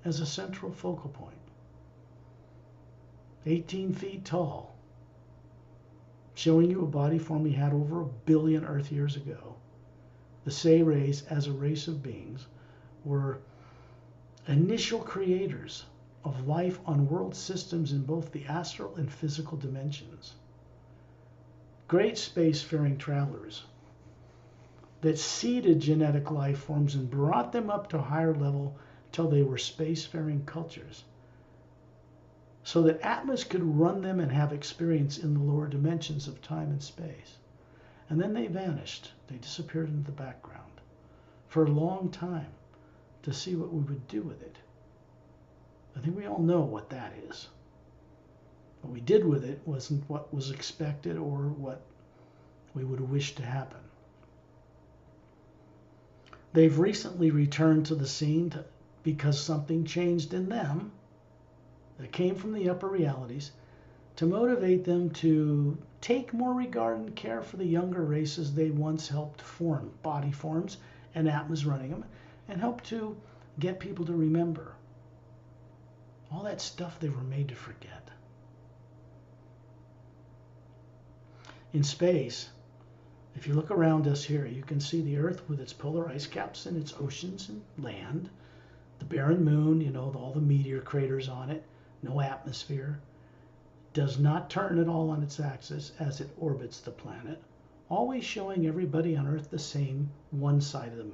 as a central focal point. 18 feet tall, showing you a body form he had over 1 billion Earth years ago. The Say race, as a race of beings, were initial creators of life on world systems in both the astral and physical dimensions. Great spacefaring travelers that seeded genetic life forms and brought them up to a higher level till they were spacefaring cultures. so that Atmos could run them and have experience in the lower dimensions of time and space. And then they vanished. They disappeared into the background for a long time to see what we would do with it. I think we all know what that is. What we did with it wasn't what was expected or what we would have wished to happen. They've recently returned to the scene because something changed in them that came from the upper realities to motivate them to take more regard and care for the younger races they once helped form, body forms and Atmos running them, and help to get people to remember all that stuff they were made to forget. In space, if you look around us here, you can see the Earth with its polar ice caps and its oceans and land, the barren moon, you know, all the meteor craters on it, no atmosphere, does not turn at all on its axis as it orbits the planet, always showing everybody on Earth the same one side of the moon.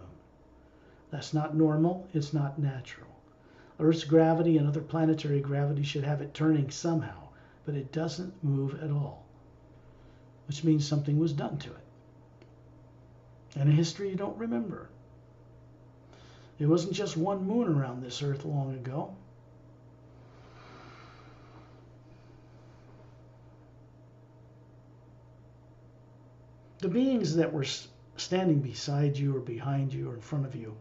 That's not normal, it's not natural. Earth's gravity and other planetary gravity should have it turning somehow, but it doesn't move at all, which means something was done to it. And a history you don't remember. It wasn't just one moon around this Earth long ago. The beings that were standing beside you or behind you or in front of you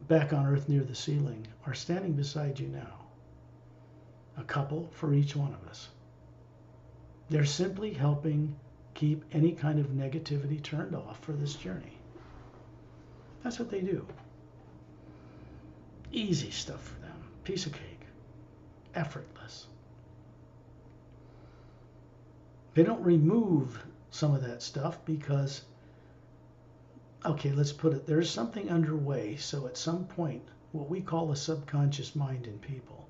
back on Earth near the ceiling are standing beside you now. A couple for each one of us. They're simply helping keep any kind of negativity turned off for this journey. That's what they do. Easy stuff for them. Piece of cake. Effortless. They don't remove some of that stuff because, okay, let's put it, there's something underway. So at some point, what we call a subconscious mind in people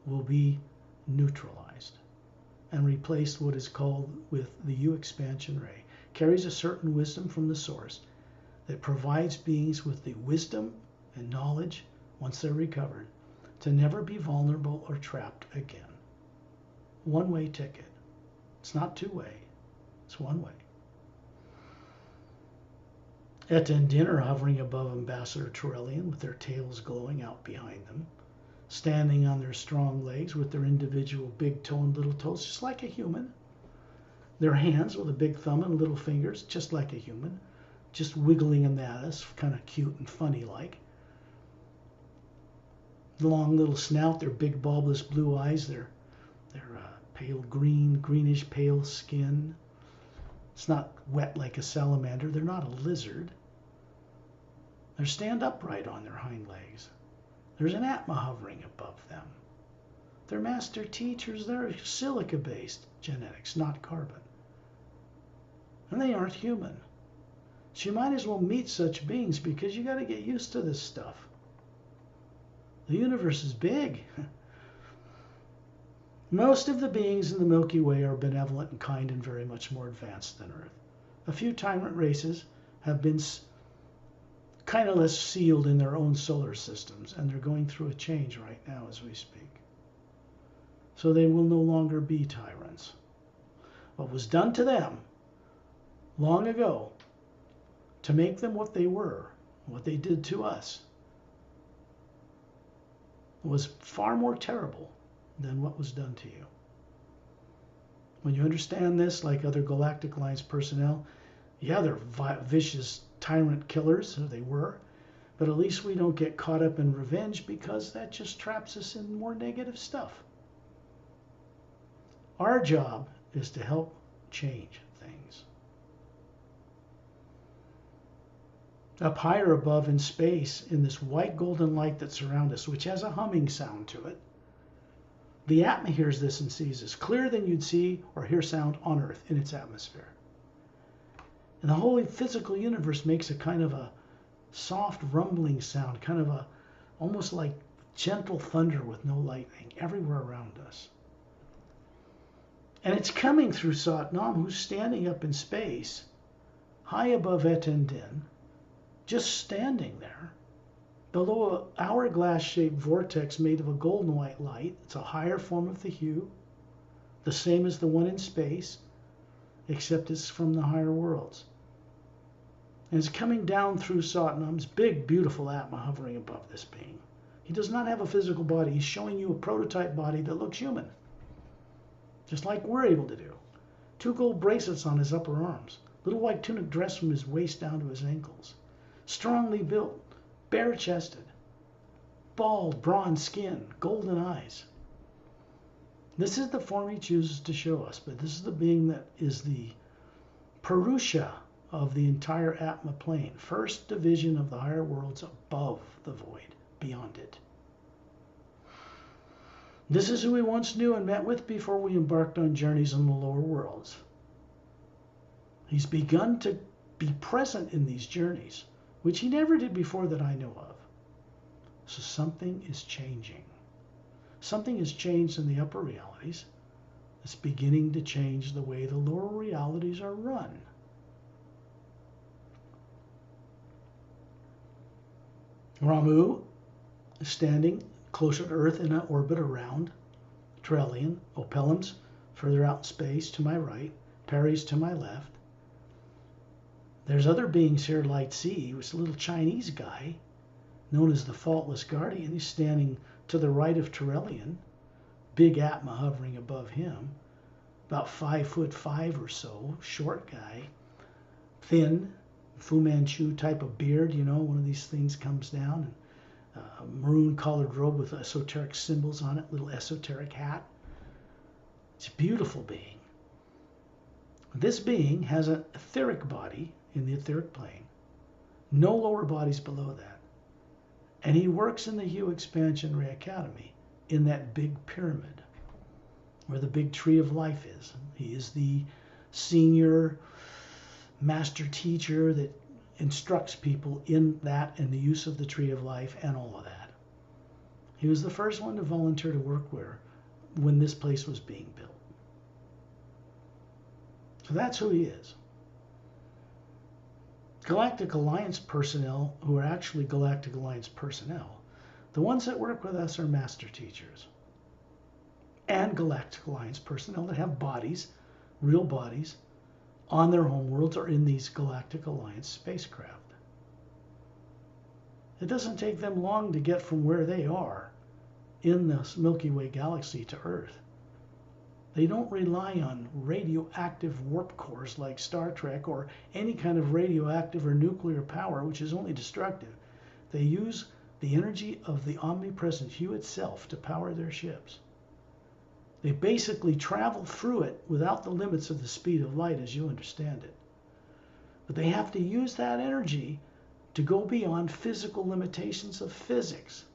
will be neutralized and replaced what is called with the U expansion ray. Carries a certain wisdom from the source that provides beings with the wisdom and knowledge, once they're recovered, to never be vulnerable or trapped again. One-way ticket. It's not two-way. It's one way. Et and Din are hovering above Ambassador Torellian with their tails glowing out behind them, standing on their strong legs with their individual big toe and little toes, just like a human. Their hands with a big thumb and little fingers, just like a human, just wiggling them at us, kind of cute and funny like. The long little snout, their big bulbous blue eyes, their pale green, greenish pale skin. It's not wet like a salamander. They're not a lizard. They stand upright on their hind legs. There's an Atma hovering above them. Their master teachers, they're silica-based genetics, not carbon. And they aren't human. So you might as well meet such beings because you got to get used to this stuff. The universe is big. Most of the beings in the Milky Way are benevolent and kind and very much more advanced than Earth. A few tyrant races have been kind of less sealed in their own solar systems, and they're going through a change right now as we speak. So they will no longer be tyrants. What was done to them long ago to make them what they were, what they did to us, was far more terrible than what was done to you. When you understand this, like other Galactic Alliance personnel, yeah, they're vicious tyrant killers, or they were, but at least we don't get caught up in revenge because that just traps us in more negative stuff. Our job is to help change things. Up higher above in space, in this white golden light that surrounds us, which has a humming sound to it, the Atma hears this and sees this clearer than you'd see or hear sound on Earth in its atmosphere. And the whole physical universe makes a kind of a soft rumbling sound, kind of a almost like gentle thunder with no lightning everywhere around us. And it's coming through Satnam, who's standing up in space, high above Et and Din, just standing there, below an hourglass-shaped vortex made of a golden white light. It's a higher form of the hue, the same as the one in space, except it's from the higher worlds. And it's coming down through Satnam's big, beautiful Atma hovering above this being. He does not have a physical body. He's showing you a prototype body that looks human, just like we're able to do. 2 gold bracelets on his upper arms, little white tunic dress from his waist down to his ankles. Strongly built, bare-chested, bald, bronze skin, golden eyes. This is the form he chooses to show us, but this is the being that is the Purusha of the entire Atma plane, first division of the higher worlds above the void, beyond it. This is who we once knew and met with before we embarked on journeys in the lower worlds. He's begun to be present in these journeys, which he never did before that I know of. So something is changing. Something has changed in the upper realities. It's beginning to change the way the lower realities are run. Ramu is standing closer to Earth in an orbit around Trellian, Opelum's further out in space to my right, Pari's to my left. There's other beings here, Light C, who's a little Chinese guy known as the Faultless Guardian. He's standing to the right of Trellian, big Atma hovering above him, about 5'5" or so, short guy, thin, Fu Manchu type of beard, you know, one of these things comes down, and a maroon colored robe with esoteric symbols on it, little esoteric hat. It's a beautiful being. This being has an etheric body in the etheric plane, no lower bodies below that. And he works in the Hue Expansion Ray Academy in that big pyramid where the big tree of life is. He is the senior master teacher that instructs people in that and the use of the tree of life and all of that. He was the first one to volunteer to work where when this place was being built. So that's who he is. Galactic Alliance personnel, who are actually Galactic Alliance personnel, the ones that work with us are master teachers. And Galactic Alliance personnel that have bodies, real bodies, on their homeworlds or in these Galactic Alliance spacecraft. It doesn't take them long to get from where they are in the Milky Way galaxy to Earth. They don't rely on radioactive warp cores like Star Trek or any kind of radioactive or nuclear power, which is only destructive. They use the energy of the omnipresent Hue itself to power their ships. They basically travel through it without the limits of the speed of light as you understand it. But they have to use that energy to go beyond physical limitations of physics,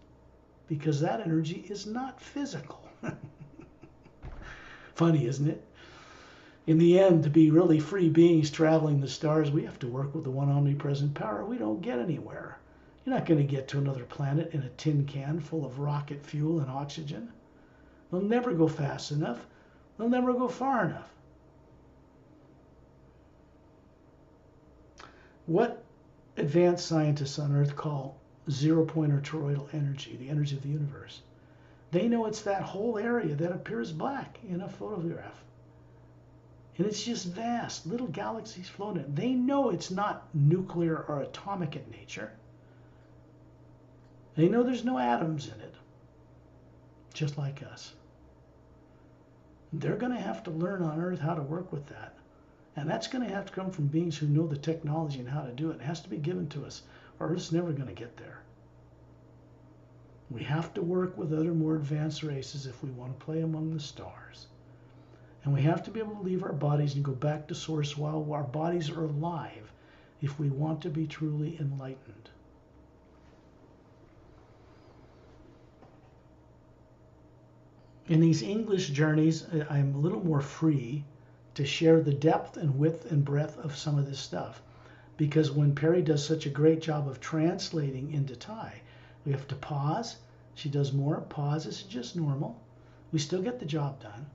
because that energy is not physical. Funny, isn't it? In the end, to be really free beings traveling the stars, we have to work with the one omnipresent power. We don't get anywhere. You're not going to get to another planet in a tin can full of rocket fuel and oxygen. They'll never go fast enough. They'll never go far enough. What advanced scientists on Earth call zero-point or toroidal energy, the energy of the universe, they know it's that whole area that appears black in a photograph. And it's just vast, little galaxies floating. They know it's not nuclear or atomic in nature. They know there's no atoms in it, just like us. They're going to have to learn on Earth how to work with that. And that's going to have to come from beings who know the technology and how to do it. It has to be given to us, or Earth's never going to get there. We have to work with other more advanced races if we want to play among the stars. And we have to be able to leave our bodies and go back to source while our bodies are alive if we want to be truly enlightened. In these English journeys, I'm a little more free to share the depth and width and breadth of some of this stuff. Because when Pari does such a great job of translating into Thai, we have to pause. She does more. Pause is just normal. We still get the job done.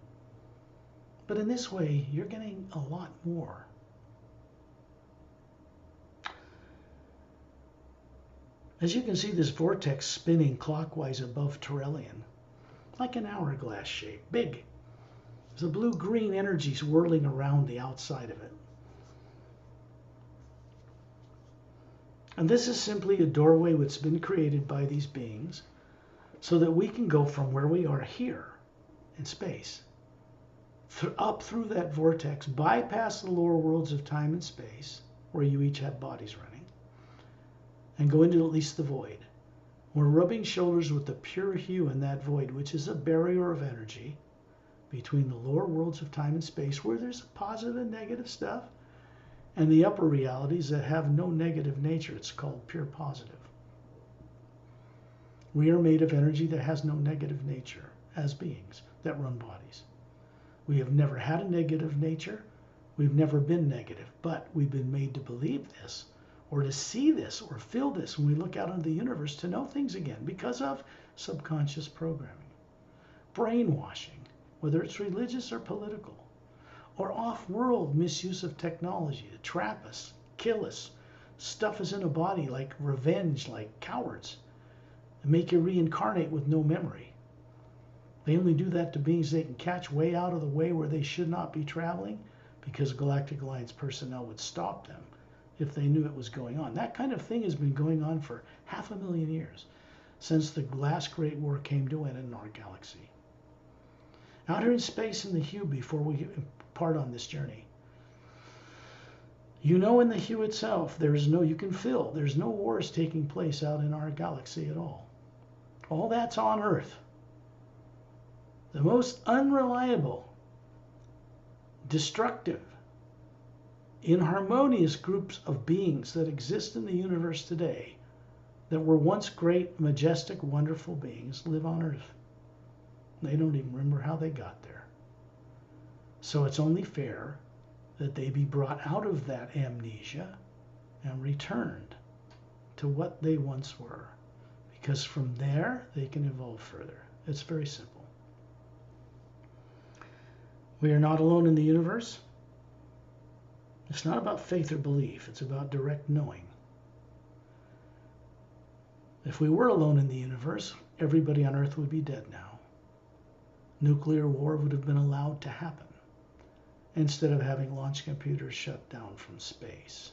But in this way, you're getting a lot more. As you can see, this vortex spinning clockwise above Touchstone, like an hourglass shape, big. There's a blue-green energy swirling around the outside of it. And this is simply a doorway that's been created by these beings so that we can go from where we are here in space, up through that vortex, bypass the lower worlds of time and space, where you each have bodies running, and go into at least the void. We're rubbing shoulders with the pure hue in that void, which is a barrier of energy between the lower worlds of time and space, where there's positive and negative stuff, and the upper realities that have no negative nature. It's called pure positive. We are made of energy that has no negative nature as beings that run bodies. We have never had a negative nature. We've never been negative, but we've been made to believe this, or to see this, or feel this when we look out into the universe, to know things again because of subconscious programming, brainwashing, whether it's religious or political, or off-world misuse of technology to trap us, kill us, stuff us in a body like revenge, like cowards, and make you reincarnate with no memory. They only do that to beings they can catch way out of the way where they should not be traveling, because Galactic Alliance personnel would stop them if they knew it was going on. That kind of thing has been going on for 500,000 years, since the last Great War came to an end in our galaxy. Out here in space in the hue, before we part on this journey, you know, in the hue itself, there's no, you can feel, there's no wars taking place out in our galaxy at all. All that's on Earth. The most unreliable, destructive, inharmonious groups of beings that exist in the universe today, that were once great, majestic, wonderful beings, live on Earth. They don't even remember how they got there. So it's only fair that they be brought out of that amnesia and returned to what they once were, because from there they can evolve further. It's very simple. We are not alone in the universe. It's not about faith or belief. It's about direct knowing. If we were alone in the universe, everybody on Earth would be dead now. Nuclear war would have been allowed to happen, instead of having launch computers shut down from space.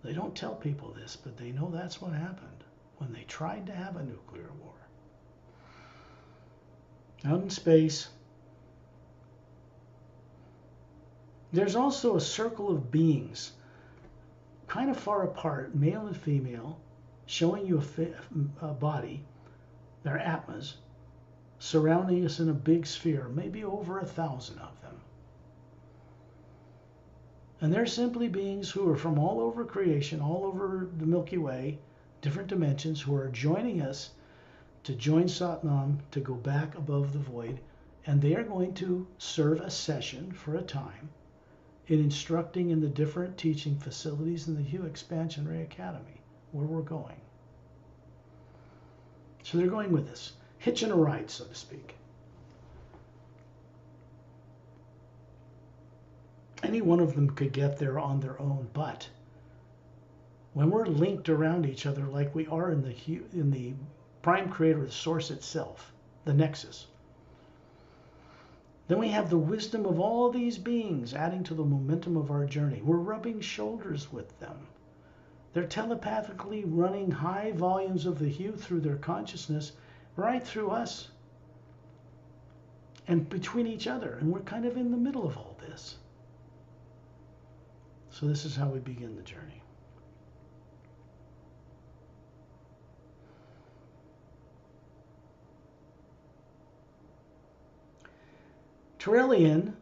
They don't tell people this, but they know that's what happened when they tried to have a nuclear war. Out in space, there's also a circle of beings, kind of far apart, male and female, showing you a body, their atmas, surrounding us in a big sphere, maybe over 1,000 of them. And they're simply beings who are from all over creation, all over the Milky Way, different dimensions, who are joining us to join Satnam to go back above the void. And they are going to serve a session for a time in instructing in the different teaching facilities in the Hue Expansion Ray Academy, where we're going. So they're going with us, hitching a ride, so to speak. Any one of them could get there on their own, but when we're linked around each other like we are in the prime creator, the source itself, the nexus, then we have the wisdom of all these beings adding to the momentum of our journey. We're rubbing shoulders with them. They're telepathically running high volumes of the hue through their consciousness, right through us and between each other. And we're kind of in the middle of all this. So this is how we begin the journey. Touchstone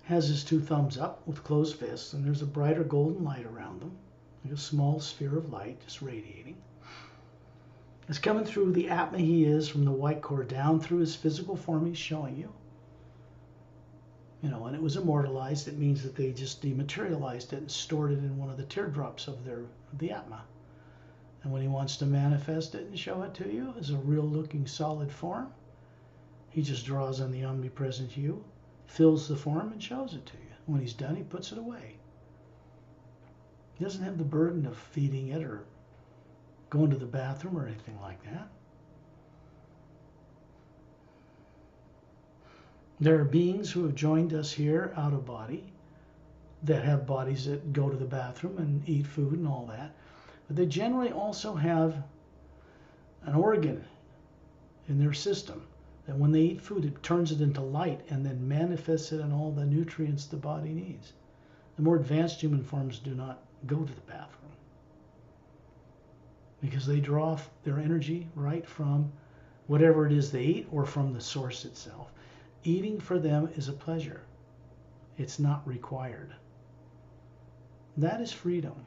has his two thumbs up with closed fists, and there's a brighter golden light around them, like a small sphere of light just radiating. It's coming through the Atma he is, from the white core down through his physical form he's showing you. You know, and it was immortalized. It means that they just dematerialized it and stored it in one of the teardrops of the Atma. And when he wants to manifest it and show it to you as a real looking solid form, he just draws on the omnipresent hue, fills the form, and shows it to you. When he's done, he puts it away. He doesn't have the burden of feeding it or going to the bathroom or anything like that. There are beings who have joined us here out of body that have bodies that go to the bathroom and eat food and all that. But they generally also have an organ in their system that when they eat food, it turns it into light and then manifests it in all the nutrients the body needs. The more advanced human forms do not go to the bathroom because they draw their energy right from whatever it is they eat or from the source itself. Eating for them is a pleasure. It's not required. That is freedom.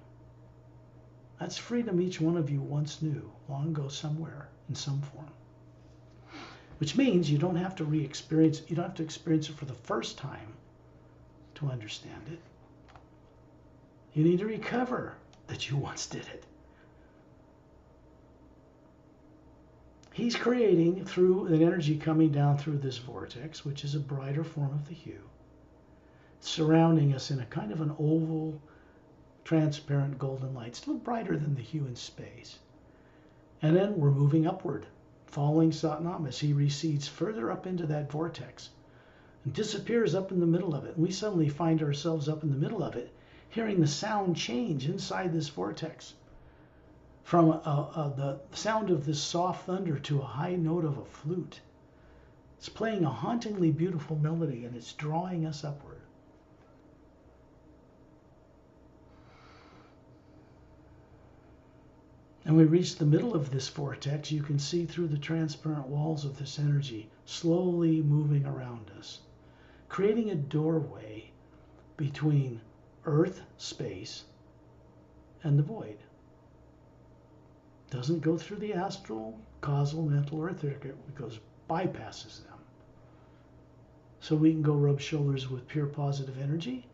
That's freedom each one of you once knew long ago somewhere in some form. Which means you don't have to re-experience, you don't have to experience it for the first time to understand it. You need to recover that you once did it. He's creating through an energy coming down through this vortex, which is a brighter form of the hue, surrounding us in a kind of an oval, transparent golden light. It's a little brighter than the hue in space. And then we're moving upward, following Satnam as he recedes further up into that vortex and disappears up in the middle of it. And we suddenly find ourselves up in the middle of it, hearing the sound change inside this vortex from the sound of this soft thunder to a high note of a flute. It's playing a hauntingly beautiful melody and it's drawing us upward. And we reach the middle of this vortex. You can see through the transparent walls of this energy slowly moving around us, creating a doorway between earth, space, and the void. Doesn't go through the astral, causal, mental, or etheric. It goes, bypasses them. So we can go rub shoulders with pure positive energy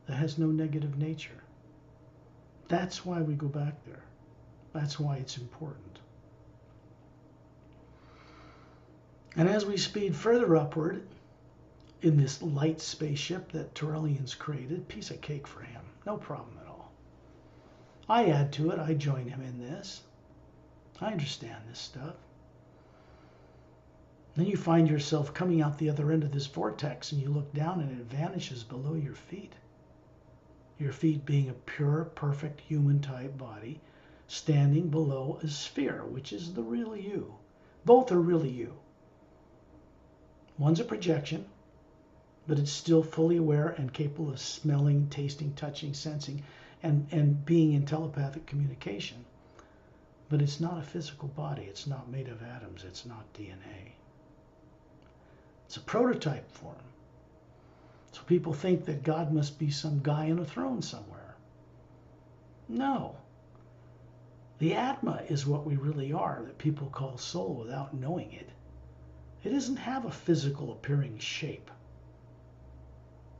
that has no negative nature. That's why we go back there. That's why it's important. And as we speed further upward in this light spaceship that Turellian's created, piece of cake for him, no problem at all. I add to it, I join him in this. I understand this stuff. Then you find yourself coming out the other end of this vortex and you look down and it vanishes below your feet. Your feet being a pure, perfect human type body standing below a sphere, which is the real you. Both are really you. One's a projection, but it's still fully aware and capable of smelling, tasting, touching, sensing, and being in telepathic communication. But it's not a physical body. It's not made of atoms. It's not DNA. It's a prototype form. So people think that God must be some guy on a throne somewhere. No. The Atma is what we really are, that people call soul without knowing it. It doesn't have a physical appearing shape.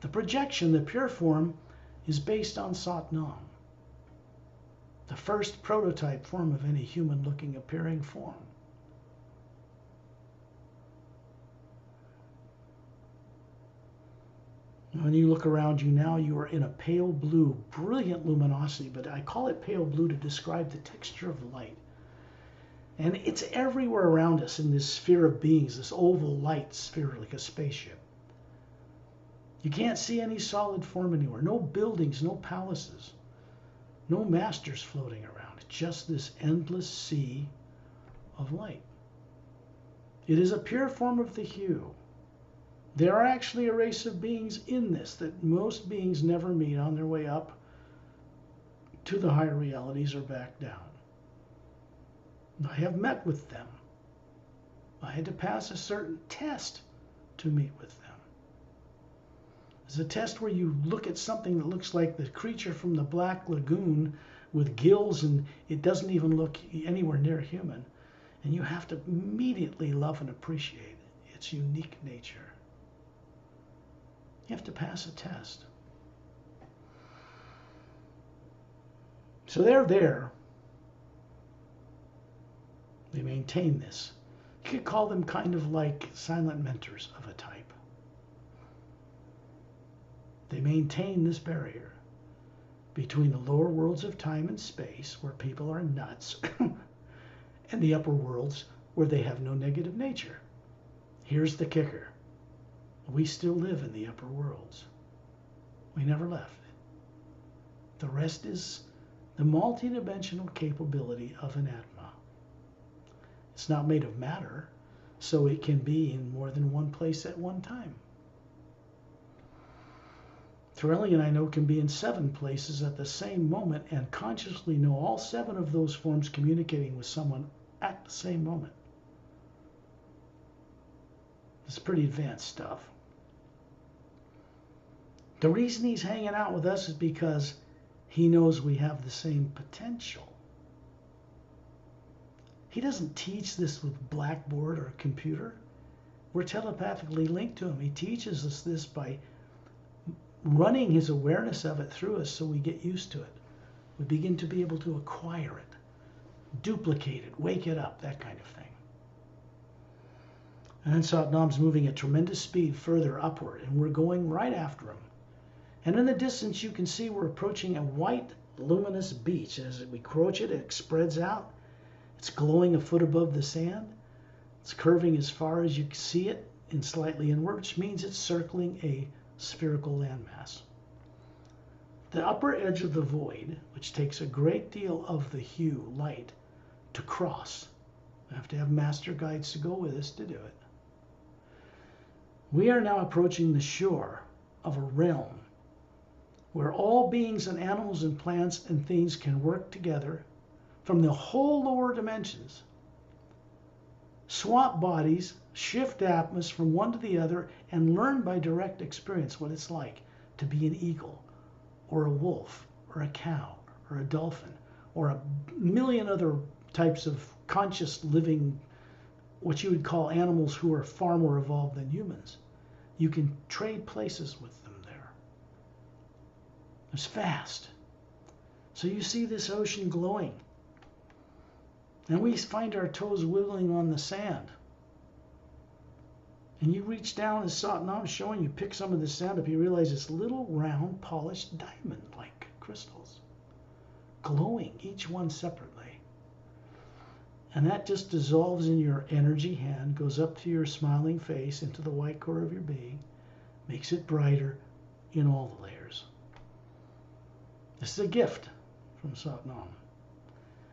The projection, the pure form, is based on Satnam, the first prototype form of any human-looking appearing form. When you look around you now, you are in a pale blue, brilliant luminosity, but I call it pale blue to describe the texture of light. And it's everywhere around us in this sphere of beings, this oval light sphere like a spaceship. You can't see any solid form anywhere, no buildings, no palaces, no masters floating around, just this endless sea of light. It is a pure form of the hue. There are actually a race of beings in this that most beings never meet on their way up to the higher realities or back down. I have met with them. I had to pass a certain test to meet with them. It's a test where you look at something that looks like the creature from the Black Lagoon with gills and it doesn't even look anywhere near human. And you have to immediately love and appreciate its unique nature. You have to pass a test. So they're there. They maintain this. You could call them kind of like silent mentors of a type. They maintain this barrier between the lower worlds of time and space, where people are nuts, and the upper worlds where they have no negative nature. Here's the kicker. We still live in the upper worlds. We never left. The rest is the multidimensional capability of an Atma. It's not made of matter, so it can be in more than one place at one time. Torellian, I know, can be in 7 places at the same moment and consciously know all 7 of those forms communicating with someone at the same moment. It's pretty advanced stuff. The reason he's hanging out with us is because he knows we have the same potential. He doesn't teach this with blackboard or computer. We're telepathically linked to him. He teaches us this by running his awareness of it through us so we get used to it. We begin to be able to acquire it, duplicate it, wake it up, that kind of thing. And then Satnam's moving at tremendous speed further upward, and we're going right after him. And in the distance, you can see we're approaching a white, luminous beach. As we approach it, it spreads out. It's glowing a foot above the sand. It's curving as far as you can see it and slightly inward, which means it's circling a spherical landmass. The upper edge of the void, which takes a great deal of the hue, light, to cross. We have to have master guides to go with us to do it. We are now approaching the shore of a realm where all beings and animals and plants and things can work together from the whole lower dimensions, swap bodies, shift atmas from one to the other, and learn by direct experience what it's like to be an eagle, or a wolf, or a cow, or a dolphin, or a million other types of conscious living, what you would call animals who are far more evolved than humans. You can trade places with them there. It's vast. So you see this ocean glowing. And we find our toes wiggling on the sand. And you reach down, as Satnam is showing you, pick some of the sand up, you realize it's little round polished diamond-like crystals, glowing, each one separately. And that just dissolves in your energy hand, goes up to your smiling face, into the white core of your being, makes it brighter in all the layers. This is a gift from Satnam.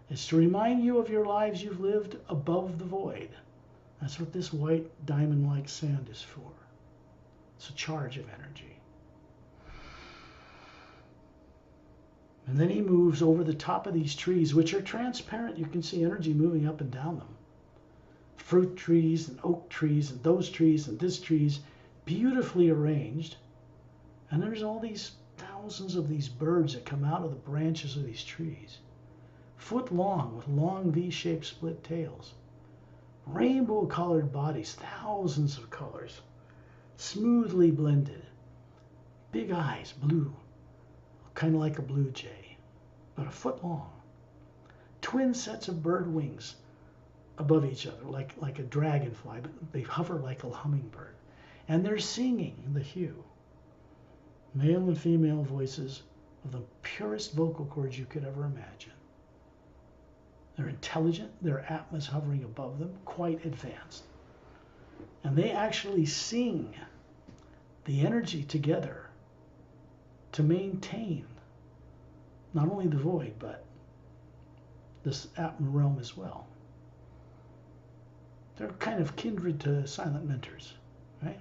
It's to remind you of your lives you've lived above the void. That's what this white diamond-like sand is for. It's a charge of energy. And then he moves over the top of these trees, which are transparent. You can see energy moving up and down them. Fruit trees and oak trees and those trees and this trees, beautifully arranged. And there's all these thousands of these birds that come out of the branches of these trees. Foot long with long V-shaped split tails. Rainbow-colored bodies, thousands of colors, smoothly blended. Big eyes, blue, kind of like a blue jay, but a foot long. Twin sets of bird wings above each other, like a dragonfly, but they hover like a hummingbird. And they're singing the hue. Male and female voices of the purest vocal cords you could ever imagine. They're intelligent, their atmas hovering above them, quite advanced. And they actually sing the energy together to maintain not only the void, but this atma realm as well. They're kind of kindred to silent mentors, right?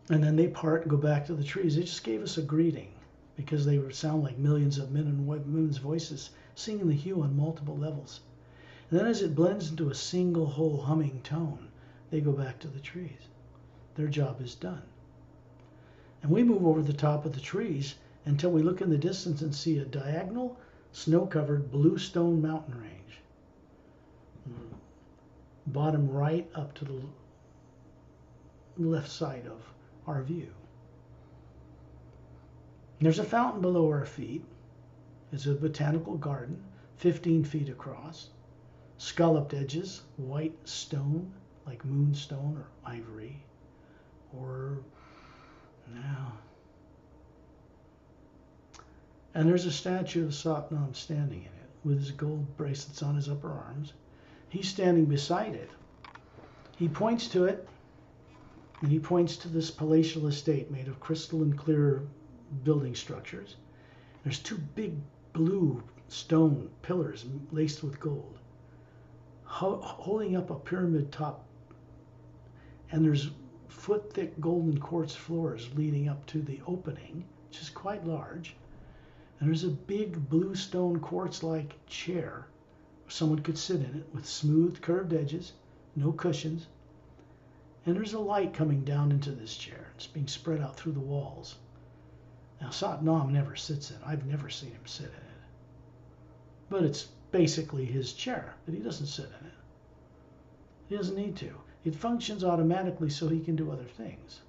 And then they part and go back to the trees. They just gave us a greeting, because they would sound like millions of men and women's voices singing the hue on multiple levels. And then as it blends into a single whole humming tone, they go back to the trees. Their job is done. And we move over the top of the trees until we look in the distance and see a diagonal, snow-covered bluestone mountain range. Bottom right up to the left side of our view. There's a fountain below our feet. It's a botanical garden, 15 feet across. Scalloped edges, white stone, like moonstone or ivory. And there's a statue of Satnam standing in it with his gold bracelets on his upper arms. He's standing beside it. He points to it, and he points to this palatial estate made of crystalline clear building structures. There's two big blue stone pillars laced with gold, holding up a pyramid top, and there's foot-thick golden quartz floors leading up to the opening, which is quite large. And there's a big blue stone quartz-like chair where someone could sit in it with smooth curved edges, no cushions. And there's a light coming down into this chair. It's being spread out through the walls. Now, Satnam never sits in it. I've never seen him sit in it. But it's basically his chair, but he doesn't sit in it. He doesn't need to. It functions automatically so he can do other things.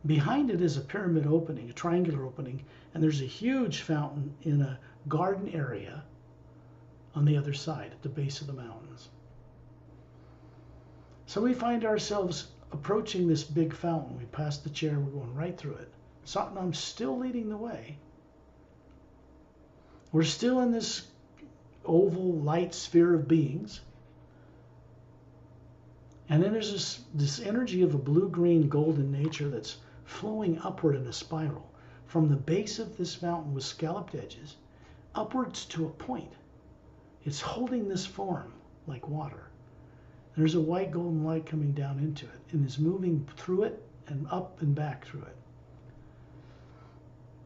Behind it is a pyramid opening, a triangular opening, and there's a huge fountain in a garden area on the other side at the base of the mountains. So we find ourselves approaching this big fountain. We pass the chair, we're going right through it. Satnam's still leading the way. We're still in this oval light sphere of beings. And then there's this energy of a blue-green golden nature that's flowing upward in a spiral from the base of this fountain with scalloped edges upwards to a point. It's holding this form like water. And there's a white golden light coming down into it and is moving through it and up and back through it.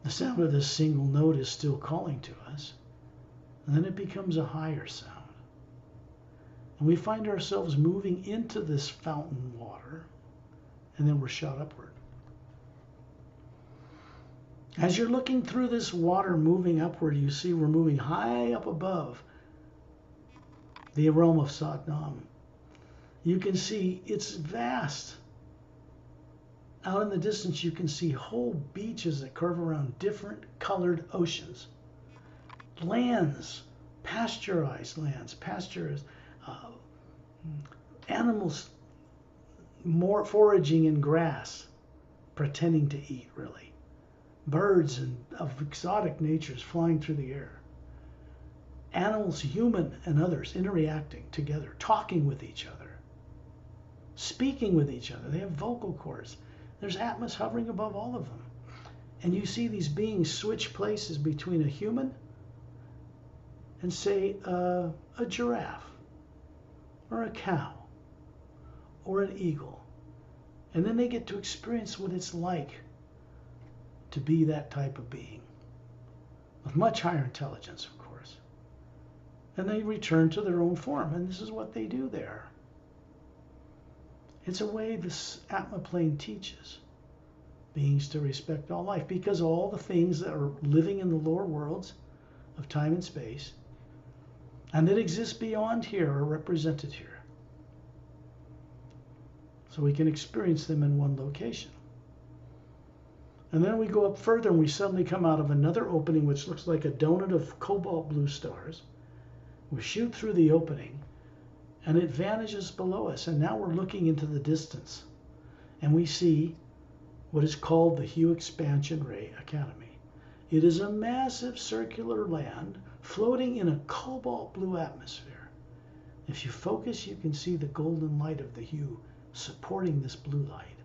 The sound of this single note is still calling to us, and then it becomes a higher sound. And we find ourselves moving into this fountain water, and then we're shot upward. As you're looking through this water moving upward, you see we're moving high up above the realm of Satnam. You can see it's vast. Out in the distance, you can see whole beaches that curve around different colored oceans. Lands, pasteurized lands, animals more foraging in grass, pretending to eat, really. Birds of exotic natures flying through the air. Animals, human and others, interacting together, talking with each other, speaking with each other. They have vocal cords. There's Atmas hovering above all of them. And you see these beings switch places between a human and, say, a giraffe or a cow or an eagle. And then they get to experience what it's like to be that type of being with much higher intelligence, of course. And they return to their own form, and this is what they do there. It's a way this Atma plane teaches beings to respect all life, because all the things that are living in the lower worlds of time and space and that exist beyond here are represented here. So we can experience them in one location. And then we go up further and we suddenly come out of another opening which looks like a donut of cobalt blue stars. We shoot through the opening and it vanishes below us, and now we're looking into the distance and we see what is called the Hue Expansion Ray Academy. It is a massive circular land floating in a cobalt blue atmosphere. If you focus, you can see the golden light of the hue supporting this blue light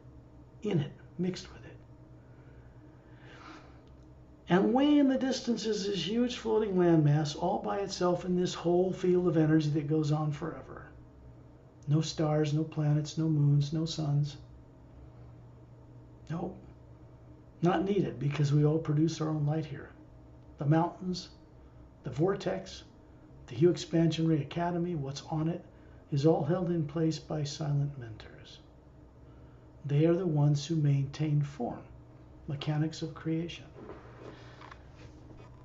in it, mixed with it. And way in the distance is this huge floating landmass all by itself in this whole field of energy that goes on forever. No stars, no planets, no moons, no suns. Nope, not needed, because we all produce our own light here. The mountains, the vortex, the Hue Expansion Ray Academy, what's on it, is all held in place by silent mentors. They are the ones who maintain form, mechanics of creation.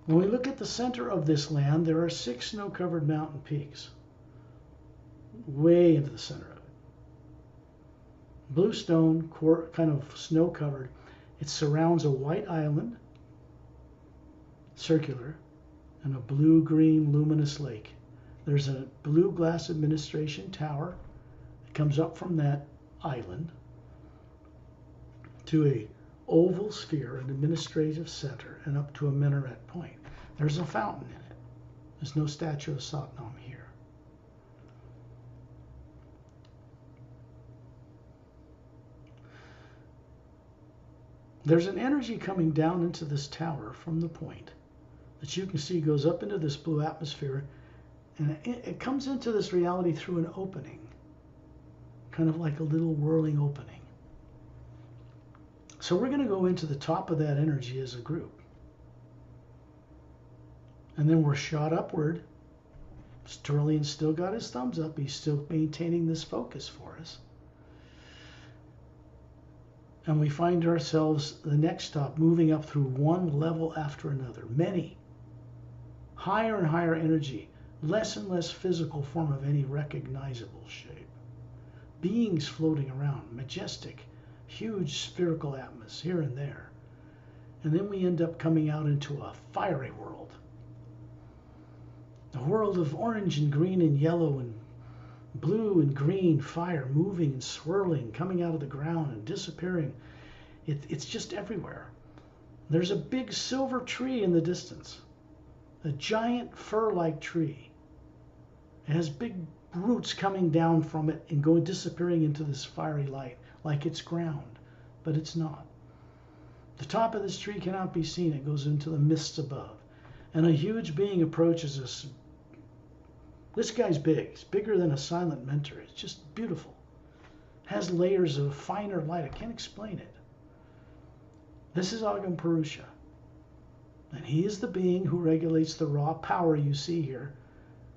When we look at the center of this land, there are 6 snow-covered mountain peaks, way into the center of it. Blue stone, kind of snow-covered. It surrounds a white island, circular, and a blue-green luminous lake. There's a blue glass administration tower that comes up from that island to a oval sphere, an administrative center, and up to a minaret point. There's a fountain in it. There's no statue of Satnam here. There's an energy coming down into this tower from the point that you can see goes up into this blue atmosphere, and it comes into this reality through an opening, kind of like a little whirling opening. So we're going to go into the top of that energy as a group. And then we're shot upward. Sterling's still got his thumbs up. He's still maintaining this focus for us. And we find ourselves, the next stop, moving up through one level after another. Many. Higher and higher energy. Less and less physical form of any recognizable shape. Beings floating around. Majestic. Huge spherical atmosphere here and there. And then we end up coming out into a fiery world. A world of orange and green and yellow and blue and green fire moving and swirling, coming out of the ground and disappearing. It's just everywhere. There's a big silver tree in the distance. A giant fir-like tree. It has big roots coming down from it and going disappearing into this fiery light like it's ground, but it's not. The top of this tree cannot be seen. It goes into the mists above. And a huge being approaches us. This guy's big. It's bigger than a silent mentor. It's just beautiful. Has layers of finer light. I can't explain it. This is Agam Purusha. And he is the being who regulates the raw power you see here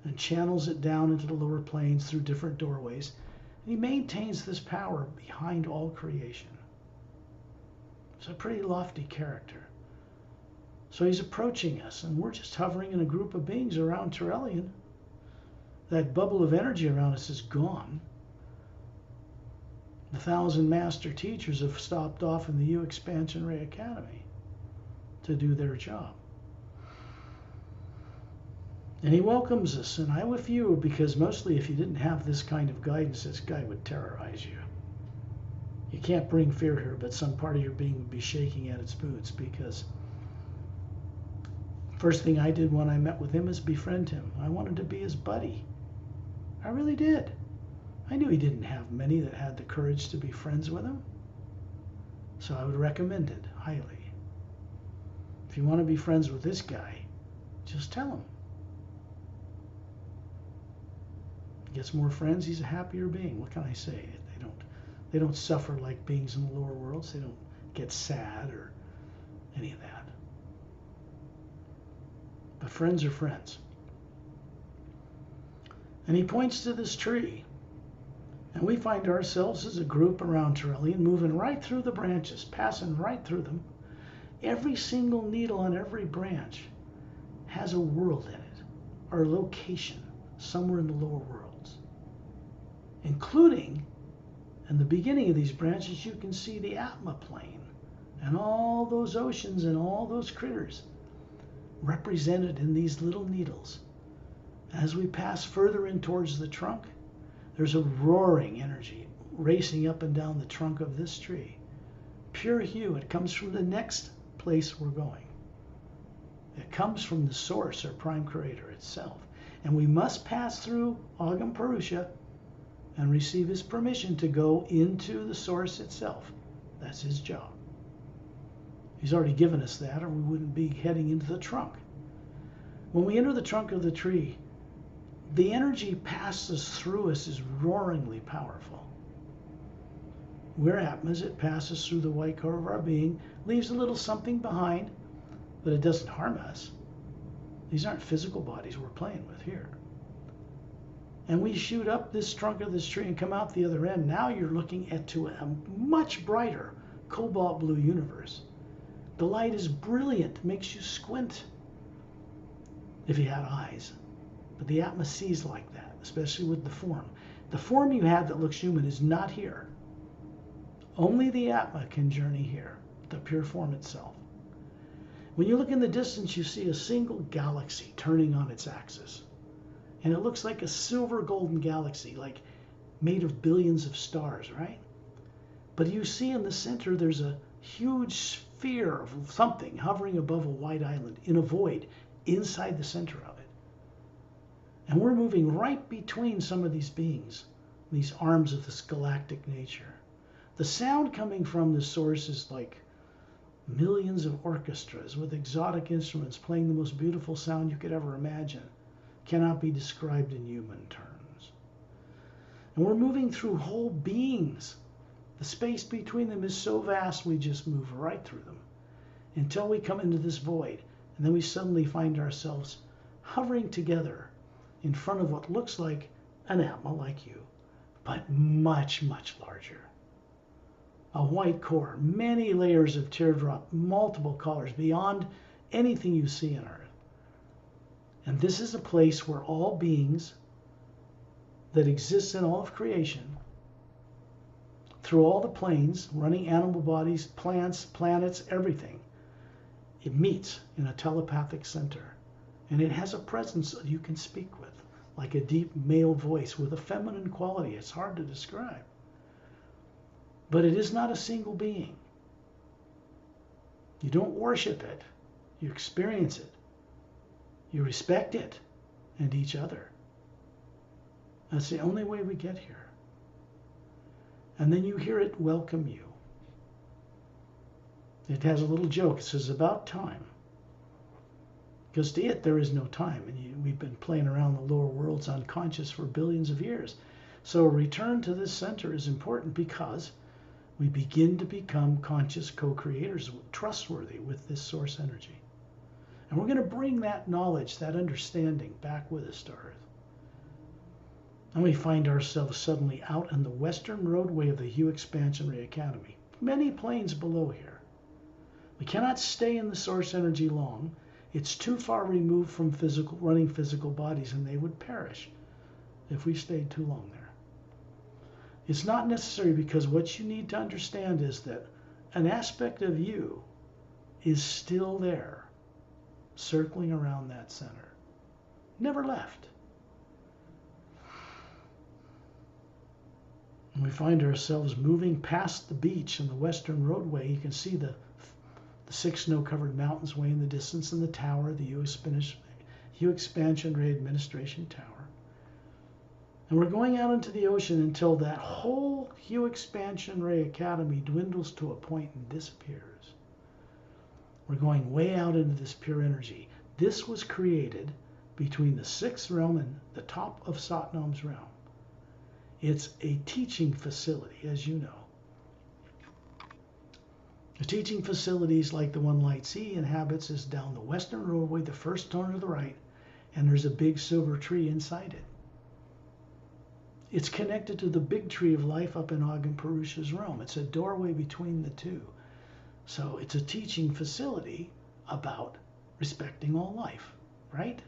and channels it down into the lower planes through different doorways. And he maintains this power behind all creation. It's a pretty lofty character. So he's approaching us, and we're just hovering in a group of beings around Turelian. That bubble of energy around us is gone. The 1,000 master teachers have stopped off in the U Expansion Ray Academy to do their job. And he welcomes us, and I with you, because mostly if you didn't have this kind of guidance, this guy would terrorize you. You can't bring fear here, but some part of your being would be shaking at its boots, because first thing I did when I met with him is befriend him. I wanted to be his buddy. I really did. I knew he didn't have many that had the courage to be friends with him. So I would recommend it highly. If you want to be friends with this guy, just tell him. He gets more friends, he's a happier being. What can I say? They don't suffer like beings in the lower worlds. They don't get sad or any of that. But friends are friends. And he points to this tree. And we find ourselves as a group around Turelian, moving right through the branches, passing right through them. Every single needle on every branch has a world in it, or a location somewhere in the lower worlds. Including, in the beginning of these branches, you can see the Atma plane and all those oceans and all those critters represented in these little needles. As we pass further in towards the trunk, there's a roaring energy racing up and down the trunk of this tree. Pure hue. It comes from the next place we're going. It comes from the source or prime creator itself. And we must pass through Agam Purusha and receive his permission to go into the source itself. That's his job. He's already given us that, or we wouldn't be heading into the trunk. When we enter the trunk of the tree, the energy passes through us is roaringly powerful. We're Atmas. It passes through the white core of our being, leaves a little something behind, but it doesn't harm us. These aren't physical bodies we're playing with here. And we shoot up this trunk of this tree and come out the other end. Now you're looking into a much brighter cobalt blue universe. The light is brilliant, makes you squint if you had eyes. But the Atma sees like that, especially with the form. The form you have that looks human is not here. Only the Atma can journey here, the pure form itself. When you look in the distance, you see a single galaxy turning on its axis. And it looks like a silver golden galaxy, like made of billions of stars, right? But you see in the center, there's a huge sphere of something hovering above a white island in a void inside the center of it. And we're moving right between some of these beings, these arms of this galactic nature. The sound coming from the source is like millions of orchestras with exotic instruments playing the most beautiful sound you could ever imagine. Cannot be described in human terms. And we're moving through whole beings. The space between them is so vast we just move right through them until we come into this void, and then we suddenly find ourselves hovering together in front of what looks like an Atma like you, but much, much larger. A white core, many layers of teardrop, multiple colors beyond anything you see on Earth. And this is a place where all beings that exist in all of creation, through all the planes, running animal bodies, plants, planets, everything, it meets in a telepathic center. And it has a presence that you can speak with, like a deep male voice with a feminine quality. It's hard to describe. But it is not a single being. You don't worship it. You experience it. You respect it and each other. That's the only way we get here. And then you hear it welcome you. It has a little joke. It says, about time. Because to it, there is no time. And we've been playing around the lower worlds unconscious for billions of years. So a return to this center is important because we begin to become conscious co-creators, trustworthy with this source energy. And we're going to bring that knowledge, that understanding back with us to Earth. And we find ourselves suddenly out on the western roadway of the Hue Expansion Ray Academy, many planes below here. We cannot stay in the source energy long. It's too far removed from running physical bodies, and they would perish if we stayed too long there. It's not necessary, because what you need to understand is that an aspect of you is still there, circling around that center. Never left. And we find ourselves moving past the beach and the western roadway. You can see the 6 snow-covered mountains way in the distance, and the tower, the Hue Expansion Ray Administration Tower. And we're going out into the ocean until that whole Hue Expansion Ray Academy dwindles to a point and disappears. We're going way out into this pure energy. This was created between the 6th realm and the top of Satnam's realm. It's a teaching facility, as you know. The teaching facilities like the one Light C inhabits is down the western roadway, the first turn to the right, and there's a big silver tree inside it. It's connected to the big tree of life up in Agam Purusha's realm. It's a doorway between the two. So it's a teaching facility about respecting all life, right?